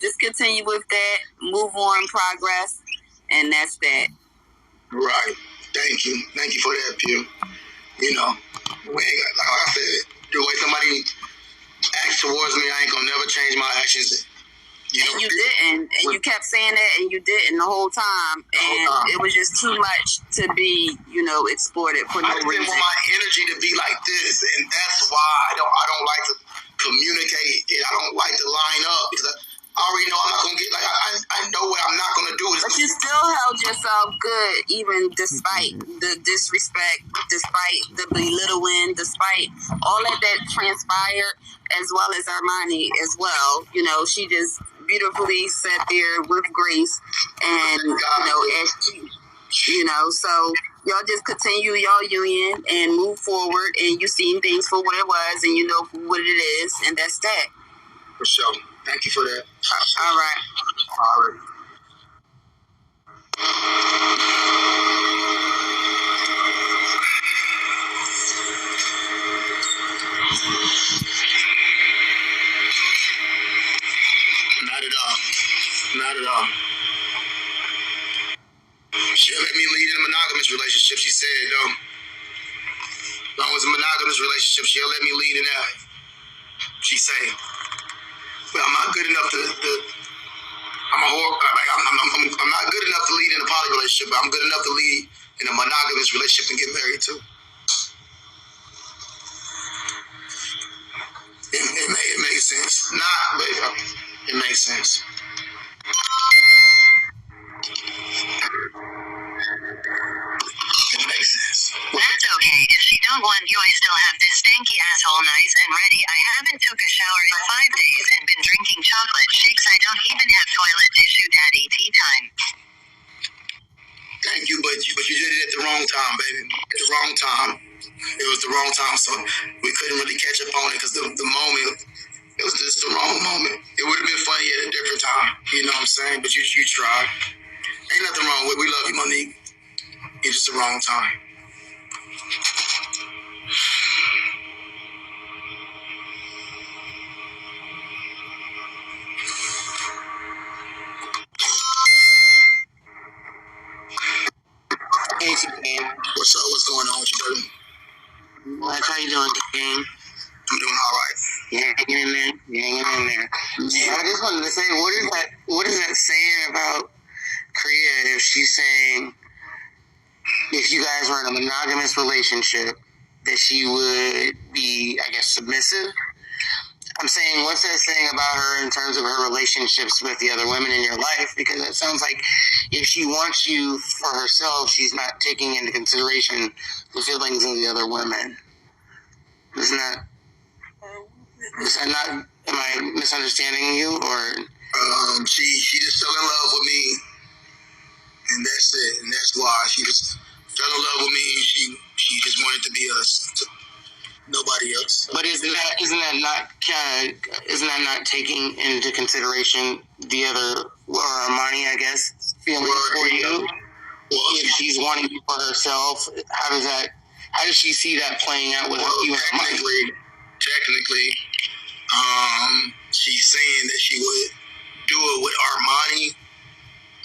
just continue with that, move on, progress, and that's that. Right. Thank you for that, Pew. We ain't got, like I said, the way somebody acts towards me, I ain't gonna never change my actions. And you didn't, and you kept saying that, and you didn't the whole time, it was just too much to be, exploited for no reason. I didn't want my energy to be like this, and that's why I don't like to communicate. I don't like to line up because I already know I'm not gonna get I know what I'm not gonna do. But you still held yourself good, even despite the disrespect, despite the belittling, despite all of that transpired, as well as Armani as well. She just beautifully sat there with grace, and so y'all just continue y'all union and move forward, and you seen things for what it was, and you know what it is, and that's that. For sure. Thank you for that. All right. Not at all. She'll let me lead in a monogamous relationship, she said, though. As long as a monogamous relationship, she'll let me lead in that. She say, well, I'm not good enough to I'm not good enough to lead in a poly relationship, but I'm good enough to lead in a monogamous relationship and get married too. It makes sense. But it makes sense. It makes sense. That's okay. If she don't want you, I still have this stanky asshole nice and ready. I haven't took a shower in 5 days and been drinking chocolate shakes. I don't even have toilet tissue. Daddy, tea time. Thank you, but you did it at the wrong time, baby. At the wrong time. It was the wrong time, so we couldn't really catch up on it because the moment, it was just the wrong moment. It would have been funny at a different time, you know what I'm saying? But you tried. Ain't nothing wrong with it. We love you, Monique. It's just the wrong time. Hey, T-Game. What's up? What's going on with you, brother? What? How you doing, T-Game? I'm doing all right. Yeah, hanging in there. Hey, I just wanted to say, what is that saying about Korea if she's saying if you guys were in a monogamous relationship that she would be, I guess, submissive? I'm saying, what's that saying about her in terms of her relationships with the other women in your life? Because it sounds like if she wants you for herself, she's not taking into consideration the feelings of the other women. Is that not, am I misunderstanding you, or? She just fell in love with me, and that's it, and that's why she just fell in love with me, and she just wanted to be us, nobody else. But isn't not taking into consideration the other, or Armani, I guess, feeling for you? If she's wanting you for herself, how does she see that playing out with you and Armani? Technically, she's saying that she would do it with Armani.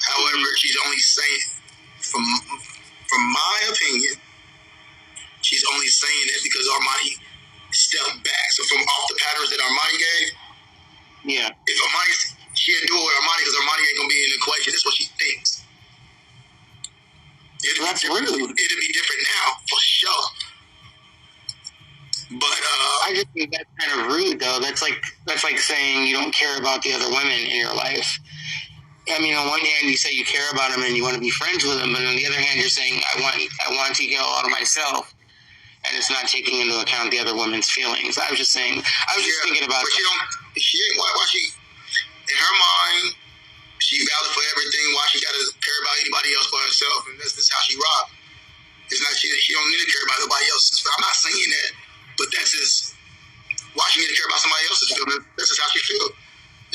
However, she's only saying, from my opinion, she's only saying that because Armani stepped back. So from off the patterns that Armani gave, if Armani, she'd do it with Armani because Armani ain't gonna be in the equation. That's what she thinks. It'll be different now for sure. But I just think that's kind of rude, though. That's like saying you don't care about the other women in your life. I mean, on one hand, you say you care about them and you want to be friends with them, but on the other hand, you're saying I want to get out of myself, and it's not taking into account the other women's feelings. I was just thinking about. But why she, in her mind, she valid for everything. Why she got to care about anybody else but herself, and that's how she rock. It's not she don't need to care about nobody else. I'm not saying that, but that's just why she need to care about somebody else's feelings. That's just how she feels.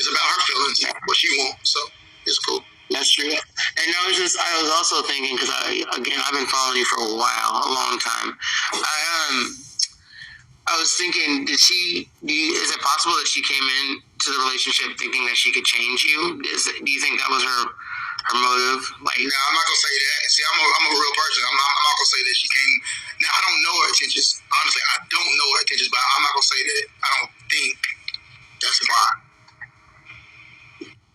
It's about her feelings, what she wants. So it's cool. That's true. And I was also thinking, because I've been following you for a long time. I was thinking, is it possible that she came in to the relationship thinking that she could change you? Do you think that was her motive? Like, no, I'm not gonna say that. See, I'm a real person. I'm not gonna say that she came. Now, I don't know her intentions. Honestly, I don't know her intentions, but I'm not gonna say that. I don't think that's why.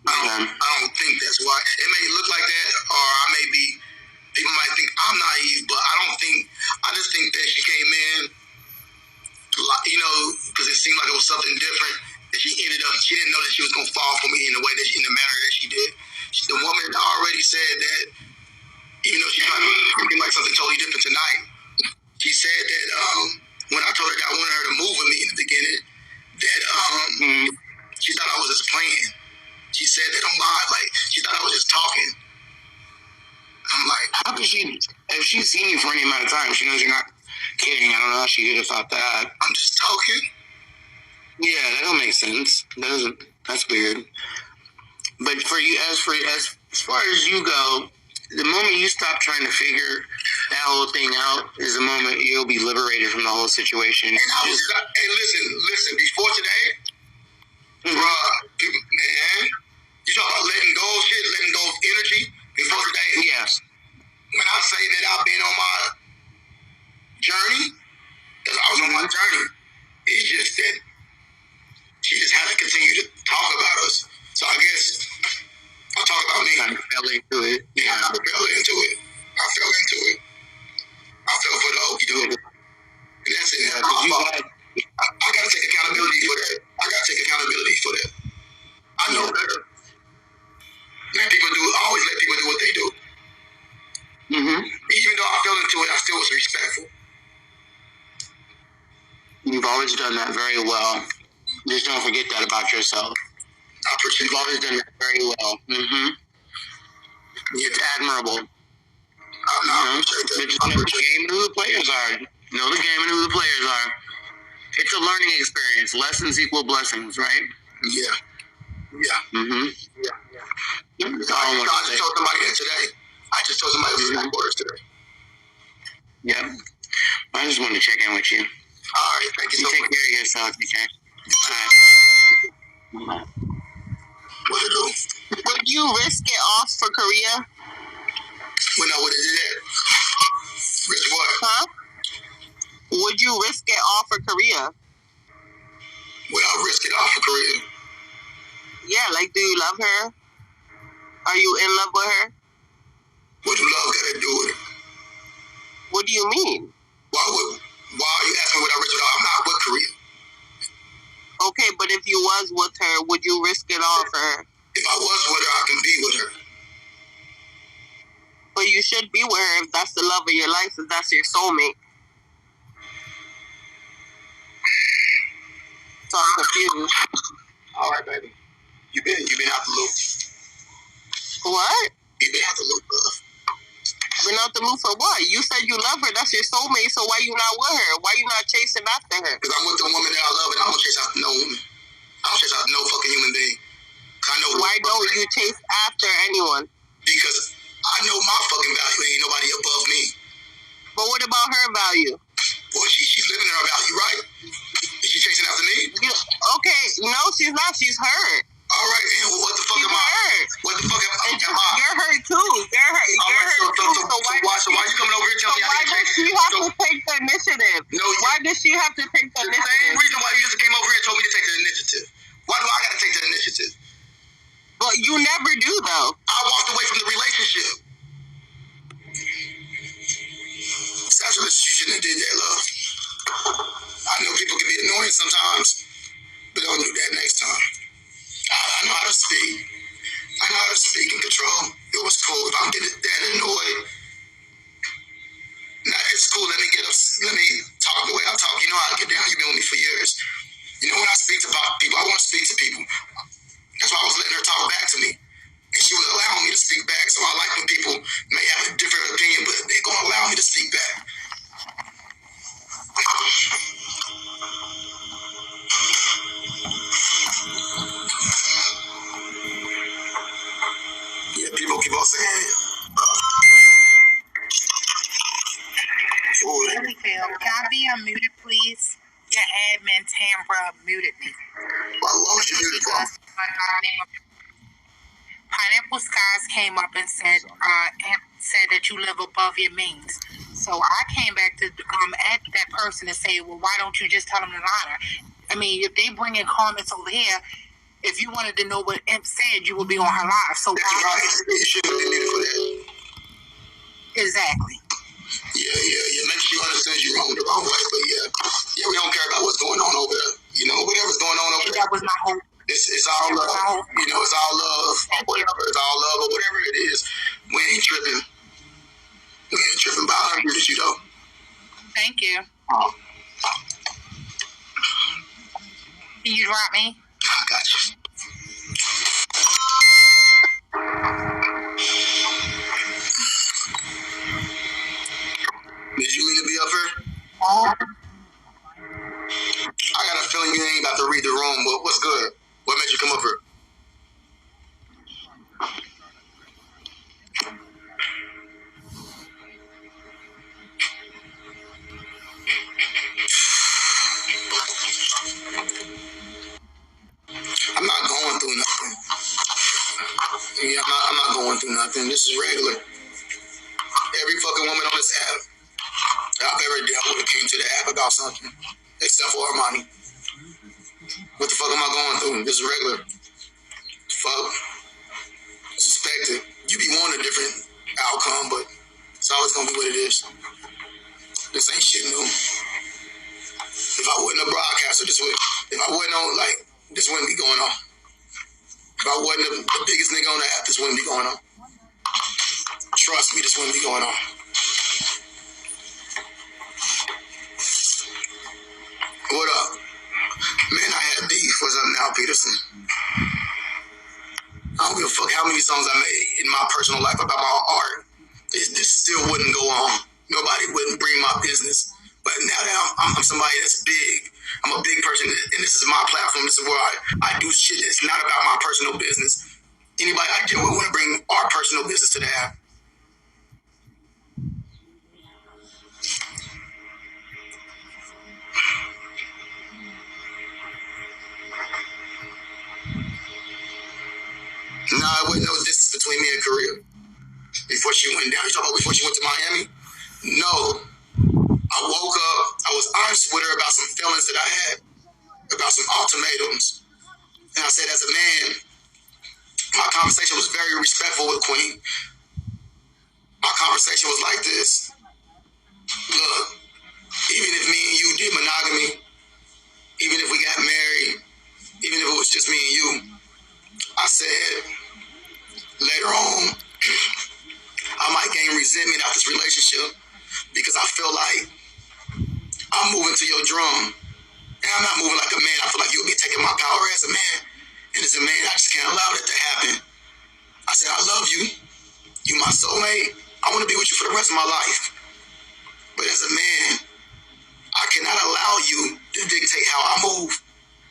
I don't think that's why. It may look like that, or people might think I'm naive, but I just think that she came in, because it seemed like it was something different, that she didn't know that she was going to fall for me in the manner that she did. The woman already said that, even though she might be looking like something totally different tonight, she said that when I told her that I wanted her to move with me in the beginning, that she thought I was just playing. She said that I'm lying, like she thought I was just talking. I'm like, how could she? If she's seen you for any amount of time, she knows you're not kidding. I don't know how she could have thought that. I'm just talking. Yeah, that don't make sense. That's weird. But for you, as far as you go, the moment you stop trying to figure that whole thing out is the moment you'll be liberated from the whole situation. And listen. Before today, man, you talk about letting go of shit, letting go of energy. Before today, yes. When I say that I've been on my journey, because I was on my journey, it's just that she just had to continue to talk about us. So I guess I'll talk about me. I fell into it. Yeah, I fell into it. I fell for the okie doke. And that's it. I gotta take accountability for that. I know better. Always let people do what they do. Even though I fell into it, I still was respectful. You've always done that very well. Just don't forget that about yourself. I appreciate You've always done that very well. It's admirable. Just know the game and who the players are. Know the game and who the players are. It's a learning experience. Lessons equal blessings, right? Yeah. That's all I want to say. I just told somebody that today. I just told somebody else headquarters today. Yeah. I just wanted to check in with you. All right. Thank you so much. Take care of yourself, okay? All right. What to do? Would you risk it off for Korea? When I would have did that. Risk what? Huh? Would you risk it off for Korea? Would I risk it off for Korea? Yeah, like, do you love her? Are you in love with her? What do love got to do with it? What do you mean? Why are you asking would I risk it off? I'm not with Korea. Okay, but if you was with her, would you risk it all for her? If I was with her, I can be with her. But you should be with her if that's the love of your life, if that's your soulmate. So I'm confused. All right, baby. You've been out the loop. What? You've been out the loop, love. Been out the loop for what? You said you love her. That's your soulmate. So why you not with her? Why you not chasing after her? Because I'm with the woman that I love, and I don't chase after no woman. I don't chase after no fucking human being. I know. Why don't you chase after anyone? Because I know my fucking value. Ain't nobody above me. But what about her value? Well, she's living in her value, right? Is she chasing after me? Okay, no, she's not. She's hurt. All right, and what the fuck am I? What the fuck am I? You're hurt too. You're hurt. You're hurt too. So why you coming over here telling me I why does she have to take the initiative? No, why does she have to take the initiative? The same reason why you just came over here and told me to take the initiative. Why do I gotta take the initiative? But you never do, though. I walked away from the relationship. Actually, you shouldn't have did that, love. I know people can be annoying sometimes, but don't do that next time. I know how to speak. I know how to speak and control. It was cool. If I'm getting that annoyed, nah, it's cool. Let me talk the way I talk. You know how I get down. You've been with me for years. You know, when I speak to people, I want to speak to people. That's why I was letting her talk back to me. And she was allowing me to speak back. So I like when people may have a different opinion, but they're going to allow me to speak back. Yeah, people keep on saying, can I be unmuted, please? Your admin, Tambra, muted me. What was you muted for? Pineapple Skies came up and said that you live above your means. So I came back to at that person and say, well, why don't you just tell them to lie? I mean, if they bring in comments over here, if you wanted to know what Imp said, you would be on her live. So that's right. You shouldn't have been muted for that. Exactly. Yeah. Make sure you understand you wrong the wrong way. But yeah, we don't care about what's going on over there. You know, whatever's going on over there. That was my hope. It's all love. You know, it's all love. Whatever. It's all love or whatever it is. We ain't tripping. We ain't tripping by I agree with you though. Thank you. Can you drop me? I got you. Did you mean to be up here? I got a feeling you ain't about to read the room, but what's good? What made you come up here? I'm not going through nothing. Yeah, I'm not going through nothing. This is regular. Every fucking woman on this app I've ever dealt with came to the app about something, except for Armani. What the fuck am I going through? This is regular. Fuck. It's expected. You be wanting a different outcome, but it's always gonna be what it is. This ain't shit new. If I wasn't a broadcaster, this wouldn't be going on. If I wasn't the biggest nigga on the app, this wouldn't be going on. Trust me, this wouldn't be going on. What up? Man, I had beef. What's up now, Peterson? I don't give a fuck how many songs I made in my personal life about my art. This still wouldn't go on. Nobody wouldn't bring my business. But now that I'm somebody that's big, I'm a big person, and this is my platform. This is where I do shit that's not about my personal business. Anybody I deal with want to bring our personal business to the app. Nah, it wasn't no distance between me and Korea. Before she went down. You talking about before she went to Miami? No. I woke up, I was honest with her about some feelings that I had, about some ultimatums. And I said, as a man, my conversation was very respectful with Queen. My conversation was like this. Look, even if me and you did monogamy, even if we got married, even if it was just me and you, I said, later on, I might gain resentment out this relationship because I feel like I'm moving to your drum. And I'm not moving like a man. I feel like you'll be taking my power as a man. And as a man, I just can't allow that to happen. I said, I love you. You my soulmate. I want to be with you for the rest of my life. But as a man, I cannot allow you to dictate how I move.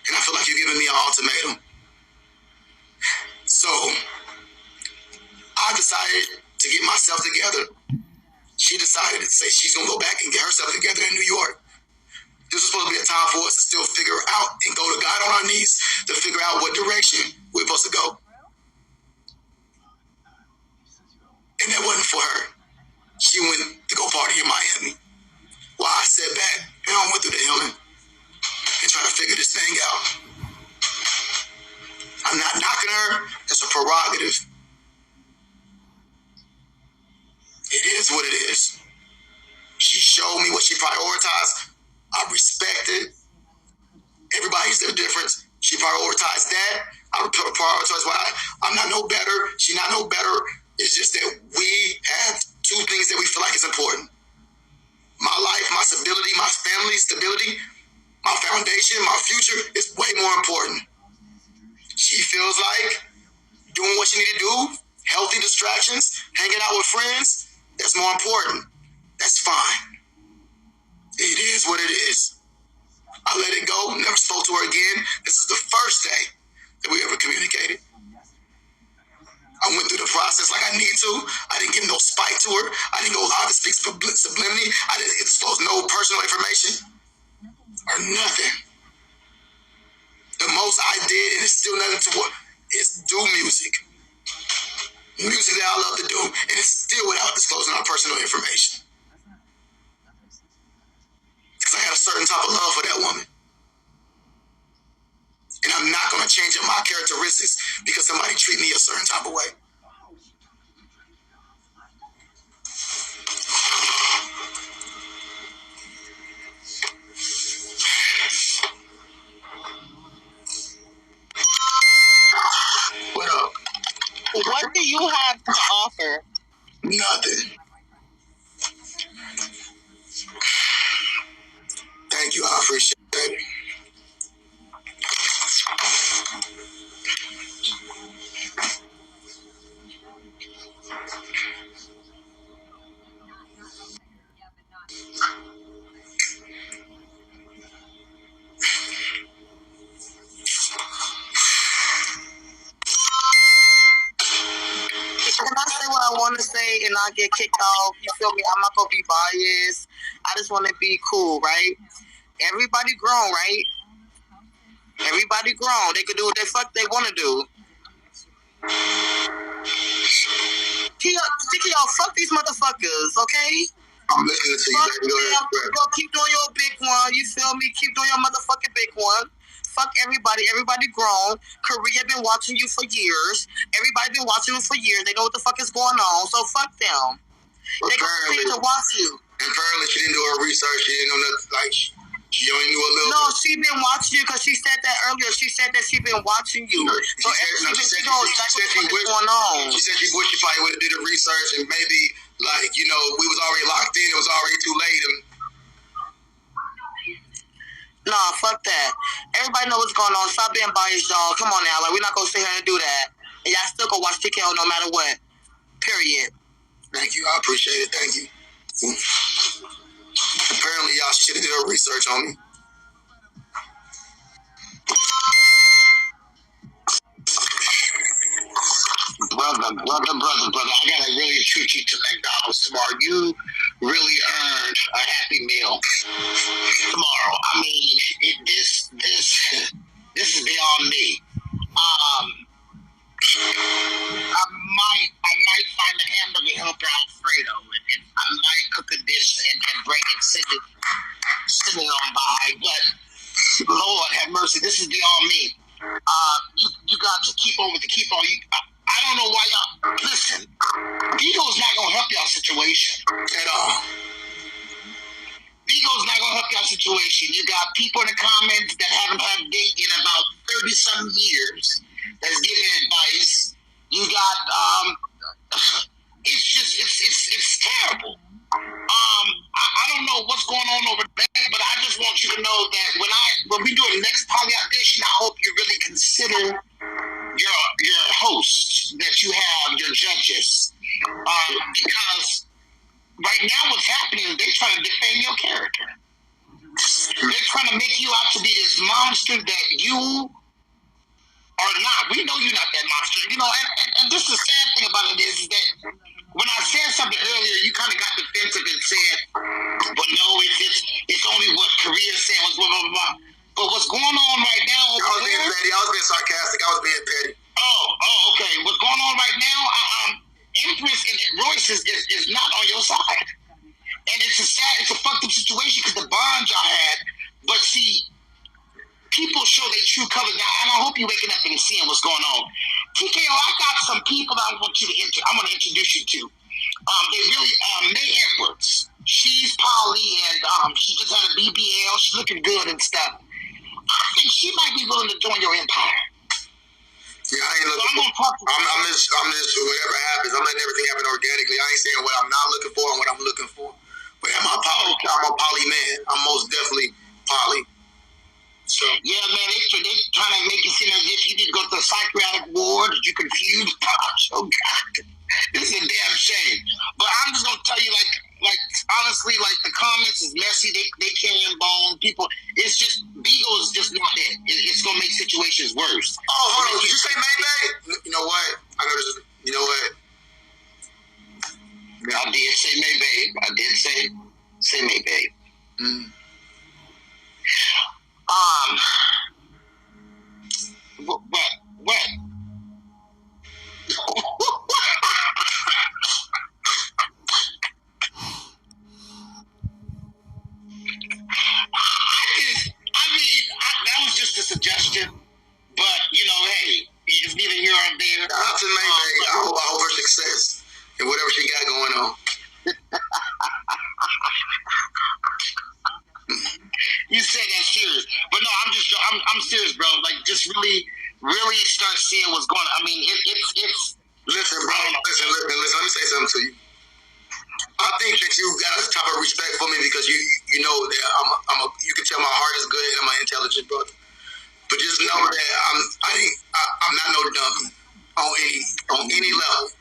And I feel like you're giving me an ultimatum. So I decided to get myself together. She decided to say she's going to go back and get herself together in New York. This was supposed to be a time for us to still figure out and go to God on our knees to figure out what direction we're supposed to go. And that wasn't for her. She went to go party in Miami. While I sat back and I went through the healing and trying to figure this thing out. I'm not knocking her. That's a prerogative. It is what it is. She showed me what she prioritized. I respect it. Everybody's their difference. She prioritized that. I prioritize why I'm not no better. She's not no better. It's just that we have two things that we feel like is important. My life, my stability, my family stability, my foundation, my future is way more important. She feels like doing what she need to do, healthy distractions, hanging out with friends, that's more important. That's fine. It is what it is. I let it go, never spoke to her again. This is the first day that we ever communicated. I went through the process like I need to. I didn't give no spite to her. I didn't go out to speak subliminally. I didn't disclose no personal information or nothing. The most I did, and it's still nothing to what, is do music. Music that I love to do, and it's still without disclosing our personal information. Because I got a certain type of love for that woman. And I'm not going to change up my characteristics because somebody treat me a certain type of way. What up? What do you have to offer? Nothing. Thank you. I appreciate it. Can I say what I want to say and not get kicked off? You feel me? I'm not going to be biased. I just want to be cool, right? Everybody grown, right? Everybody grown. They can do what the fuck they want to do. TKO, fuck these motherfuckers, okay? I'm listening to you. Fuck them. Go keep doing your big one. You feel me? Keep doing your motherfucking big one. Fuck everybody. Everybody grown. Korea been watching you for years. Everybody been watching you for years. They know what the fuck is going on. So fuck them. They gonna continue to watch you. Apparently, she didn't do her research. She didn't know nothing. Like, she only knew a little. No, she been watching you because she said that earlier. She said that she been watching you. She said she wished she probably would have did the research and maybe, like, you know, we was already locked in. It was already too late. Nah, fuck that. Everybody know what's going on. Stop being biased, y'all. Come on now. Like, we're not going to sit here and do that. And y'all still go watch TKO no matter what. Period. Thank you. I appreciate it. Thank you. Apparently, y'all, she should have did her research on me. Brother, I gotta really treat you to McDonald's tomorrow. You really earned a Happy Meal tomorrow. I mean, this is beyond me. I might find a hamburger helper Alfredo, and I might cook a dish and bring it, send it on by. But Lord have mercy, this is beyond me. You got to keep on with the keep on. I don't know why y'all listen. Vigo's not gonna help y'all situation at all. Vigo's not gonna help y'all situation. You got people in the comments that haven't had dick in about 30-some years that's giving advice. You got it's terrible. I don't know what's going on over there, but I just want you to know that when we do the next poly audition, I hope you really consider your hosts that you have, your judges, because right now what's happening is they're trying to defame your character. They're trying to make you out to be this monster that you are not. We know you're not that monster. You know, and this is the sad thing about it is that when I said something earlier, you kind of got defensive and said, but no, it's only what Korea said was blah, blah, blah, blah. But what's going on right now over I was being petty. I was being sarcastic. I was being petty. Oh, okay. What's going on right now, Empress and Royce is not on your side. And it's a fucked up situation because the bond y'all had. But see, people show their true colors now, and I hope you're waking up and seeing what's going on. TKO, I got some people that I'm going to introduce you to. They really, May Edwards. She's poly, and she just had a BBL. She's looking good and stuff. I think she might be willing to join your empire. Yeah, I ain't looking. I'm just whatever happens. I'm letting everything happen organically. I ain't saying what I'm not looking for and what I'm looking for. But I'm a poly man. I'm most definitely poly. So yeah, man, they trying to make you seem as if you did go to a psychiatric ward. That you confused. Oh God, this is a damn shame. But I'm just gonna tell you, like honestly, like the comments is messy. They carrying bone. People, it's just Beagle is just not it. It's gonna make situations worse. Oh, hold on. Did you say Maybe? You know what? I know this is. You know what? I did say Maybe. I did say Maybe. Mm. What? That was just a suggestion, but you know, hey, it's neither here or there. Up to Maybe. I hope her success and whatever she got going on. You said that serious, but no, I'm serious, bro. Like, just really start seeing what's going on. I mean, it's. Listen, bro. Listen. Let me say something to you. I think that you got a type of respect for me because you know that you can tell my heart is good and I'm an intelligent brother. But just know that I'm not no dummy on any level.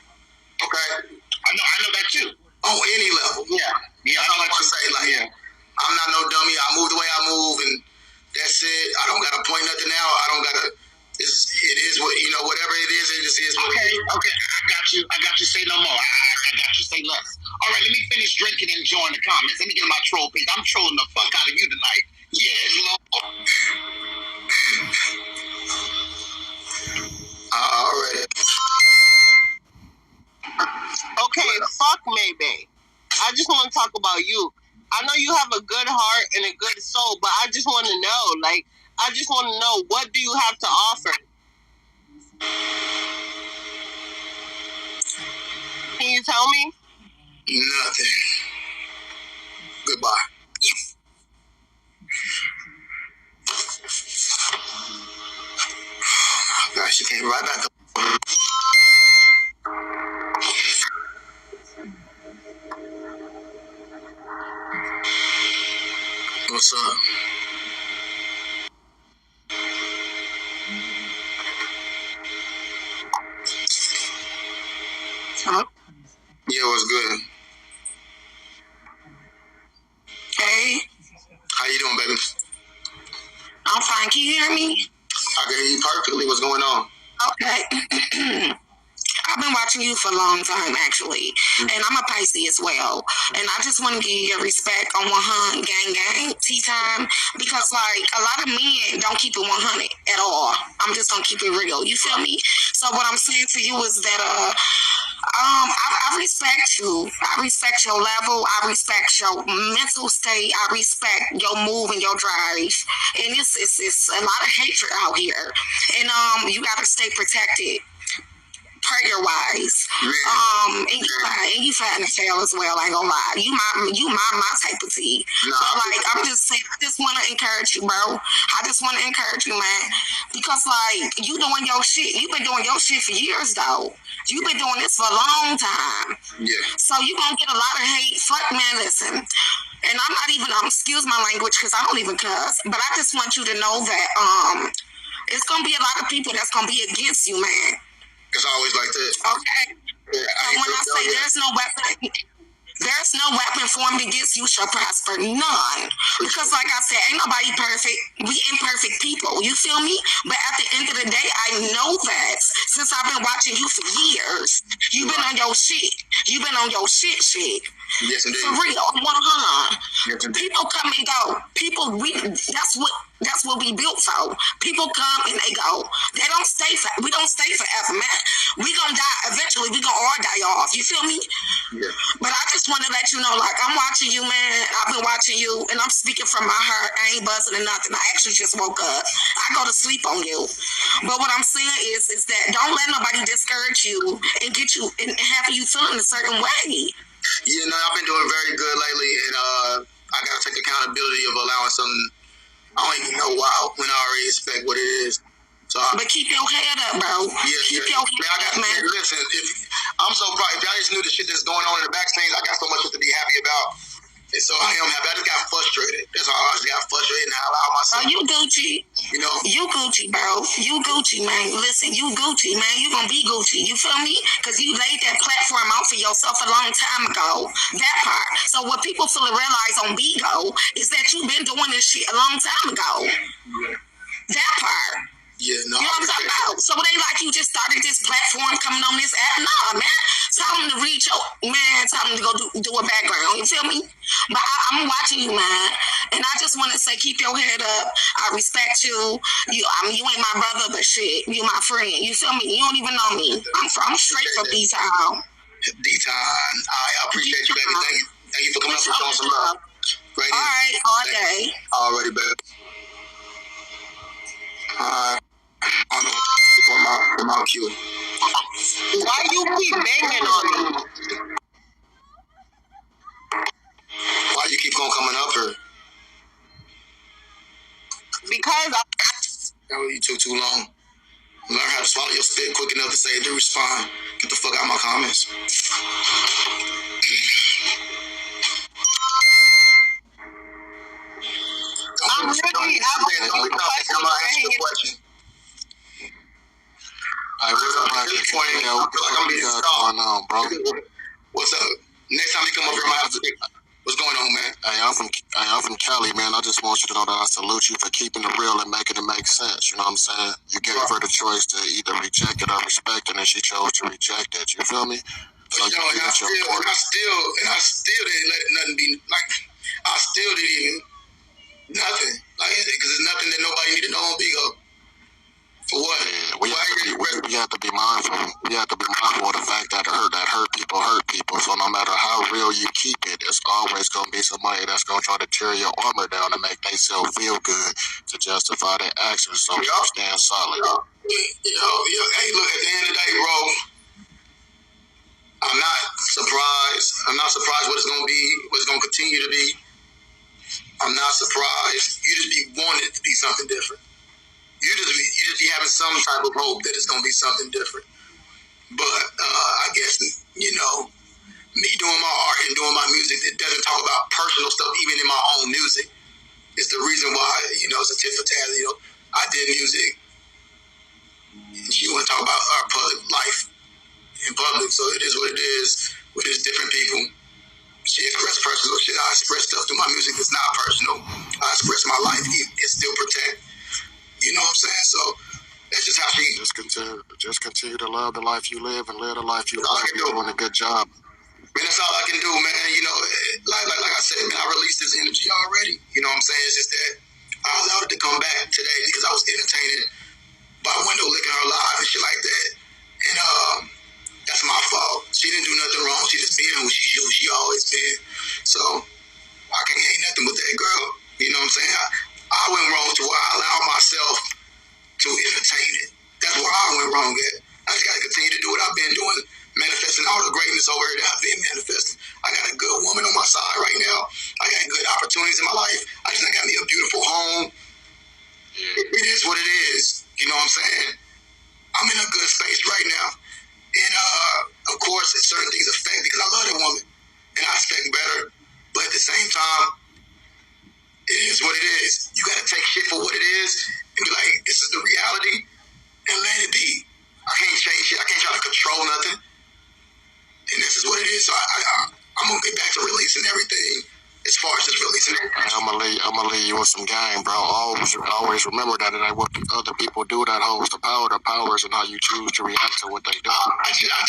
Okay, I know that too. On any level. Yeah. That's all I want to say. Like, yeah. I'm not no dummy. I move the way I move, and that's it. I don't gotta point nothing out. I don't gotta. It is what you know. Whatever it is, it just is what it is. Okay. I got you. Say no more. I got you. Say less. All right. Let me finish drinking and enjoying the comments. Let me get my troll page. I'm trolling the fuck out of you tonight. Yes, Lord. Already. Okay, fuck Maybe. I just want to talk about you. I know you have a good heart and a good soul, but I just want to know, what do you have to offer? Can you tell me? Nothing. Goodbye. Oh gosh, she came right back up. What's up? Hello? Yeah, what's good? Hey, How you doing, baby? I'm fine. Can you hear me? I can hear you perfectly. What's going on? Okay. I've been watching you for a long time, actually, and I'm a Pisces as well. And I just want to give you your respect on 100 gang tea time, because like a lot of men don't keep it 100 at all. I'm just gonna keep it real. You feel me? So what I'm saying to you is that I respect you. I respect your level. I respect your mental state. I respect your move and your drive. And it's a lot of hatred out here, and you gotta stay protected. Prayer wise, and you fat as hell as well. I ain't gonna lie, you my type of tea. No. But like, I'm just saying, I just want to encourage you, bro. I just want to encourage you, man, because like you doing your shit. You've been doing your shit for years, though. You've been doing this for a long time. Yeah. So you gonna get a lot of hate. Fuck, man. Listen. And I'm not even excuse my language because I don't even cuss. But I just want you to know that it's gonna be a lot of people that's gonna be against you, man. It's always like that. Okay. Yeah, so when I say there's says no weapon formed against you shall prosper. None. Because like I said, ain't nobody perfect. We imperfect people. You feel me? But at the end of the day, I know that since I've been watching you for years. You've been on your shit. You've been on your shit. Yes, indeed. For real, 100. Yes, indeed. People come and go. That's what we built for. People come and they go. They don't stay we don't stay forever, man. We gonna die eventually. We gonna all die off. You feel me? Yeah. But I just want to let you know, like, I'm watching you, man. I've been watching you, and I'm speaking from my heart. I ain't buzzing or nothing. I actually just woke up. I go to sleep on you. But what I'm saying is that don't let nobody discourage you and get you and have you feeling a certain way. Yeah, no, I've been doing very good lately, and I gotta take accountability of allowing something I don't even know why when I already expect what it is. So but keep your head up, bro. Keep your head up, man. Listen, I'm so proud. If y'all just knew the shit that's going on in the backstage, I got so much to be happy about. And so I am happy. I just got frustrated. That's all. I just got frustrated and I allowed myself. Oh, you Gucci. You know? You Gucci, bro. You Gucci, man. Listen, you Gucci, man. You gonna be Gucci. You feel me? Because you laid that platform out for yourself a long time ago. That part. So what people feel to realize on Bigo is that you've been doing this shit a long time ago. That part. Yeah, no. You know what I'm talking about? So it ain't like you just started this platform coming on this app. Nah, man. Tell them to reach out. Man, tell them to go do a background. You feel me? But I'm watching you, man. And I just want to say, keep your head up. I respect you. You ain't my brother, but shit, you my friend. You feel me? You don't even know me. I'm straight from D-Town. D-Town. I appreciate you, baby. Thank you for coming up and showing some love. Right all right, all day. Already, babe. I don't know what my cue. Why you keep banging on me? Why you keep on coming up here? Because you took too long. Learn how to swallow your spit quick enough to say it to respond. Get the fuck out of my comments. I'm really question. What's up? Next time you come up here, my house, what's going on, man? Hey, I'm from Cali, man. I just want you to know that I salute you for keeping it real and making it make sense. You know what I'm saying? You gave her the choice to either reject it or respect it, and she chose to reject it. You feel me? So and I still didn't let nothing be like. I still didn't even nothing like because there's nothing that nobody need to know on Bigo. For what? Yeah, we have to be mindful. We have to be mindful of the fact that hurt people. So no matter how real you keep it, it's always gonna be somebody that's gonna try to tear your armor down and make themselves feel good to justify their actions. So you stand solid. Hey, look, at the end of the day, bro, I'm not surprised. I'm not surprised what it's gonna be, what it's gonna continue to be. I'm not surprised. You just be wanting it to be something different. You just be having some type of hope that it's gonna be something different. But I guess me doing my art and doing my music that doesn't talk about personal stuff, even in my own music, is the reason why it's a tit for tat. I did music, and she want to talk about our public life in public, so it is what it is. With these different people, she expressed personal shit. I express stuff through my music that's not personal. I express my life and still protect. You know what I'm saying? So that's just how she just continue to love the life you live and live the life you live. You're doing a good job. Man, that's all I can do, man. Like I said, man, I released this energy already. You know what I'm saying? It's just that I allowed it to come back today because I was entertained by Window licking her live and shit like that. And that's my fault. She didn't do nothing wrong. She just being who she always been. So I can't hate nothing with that girl. You know what I'm saying? I went wrong to where I allowed myself to entertain it. That's where I went wrong at. I just gotta continue to do what I've been doing, manifesting all the greatness over here that I've been manifesting. I got a good woman on my side right now. I got good opportunities in my life. I just got me a beautiful home. It is what it is. You know what I'm saying? I'm in a good space right now. And of course, certain things affect because I love that woman and I expect better. But at the same time, it is what it is. You gotta take shit for what it is and be like, this is the reality, and let it be. I can't change shit. I can't try to control nothing. And this is what it is. So I'm gonna get back to releasing everything. As far as just releasing it, I'm gonna leave you with some game, bro. Always remember that it ain't what other people do that holds the power. The power is in how you choose to react to what they do. I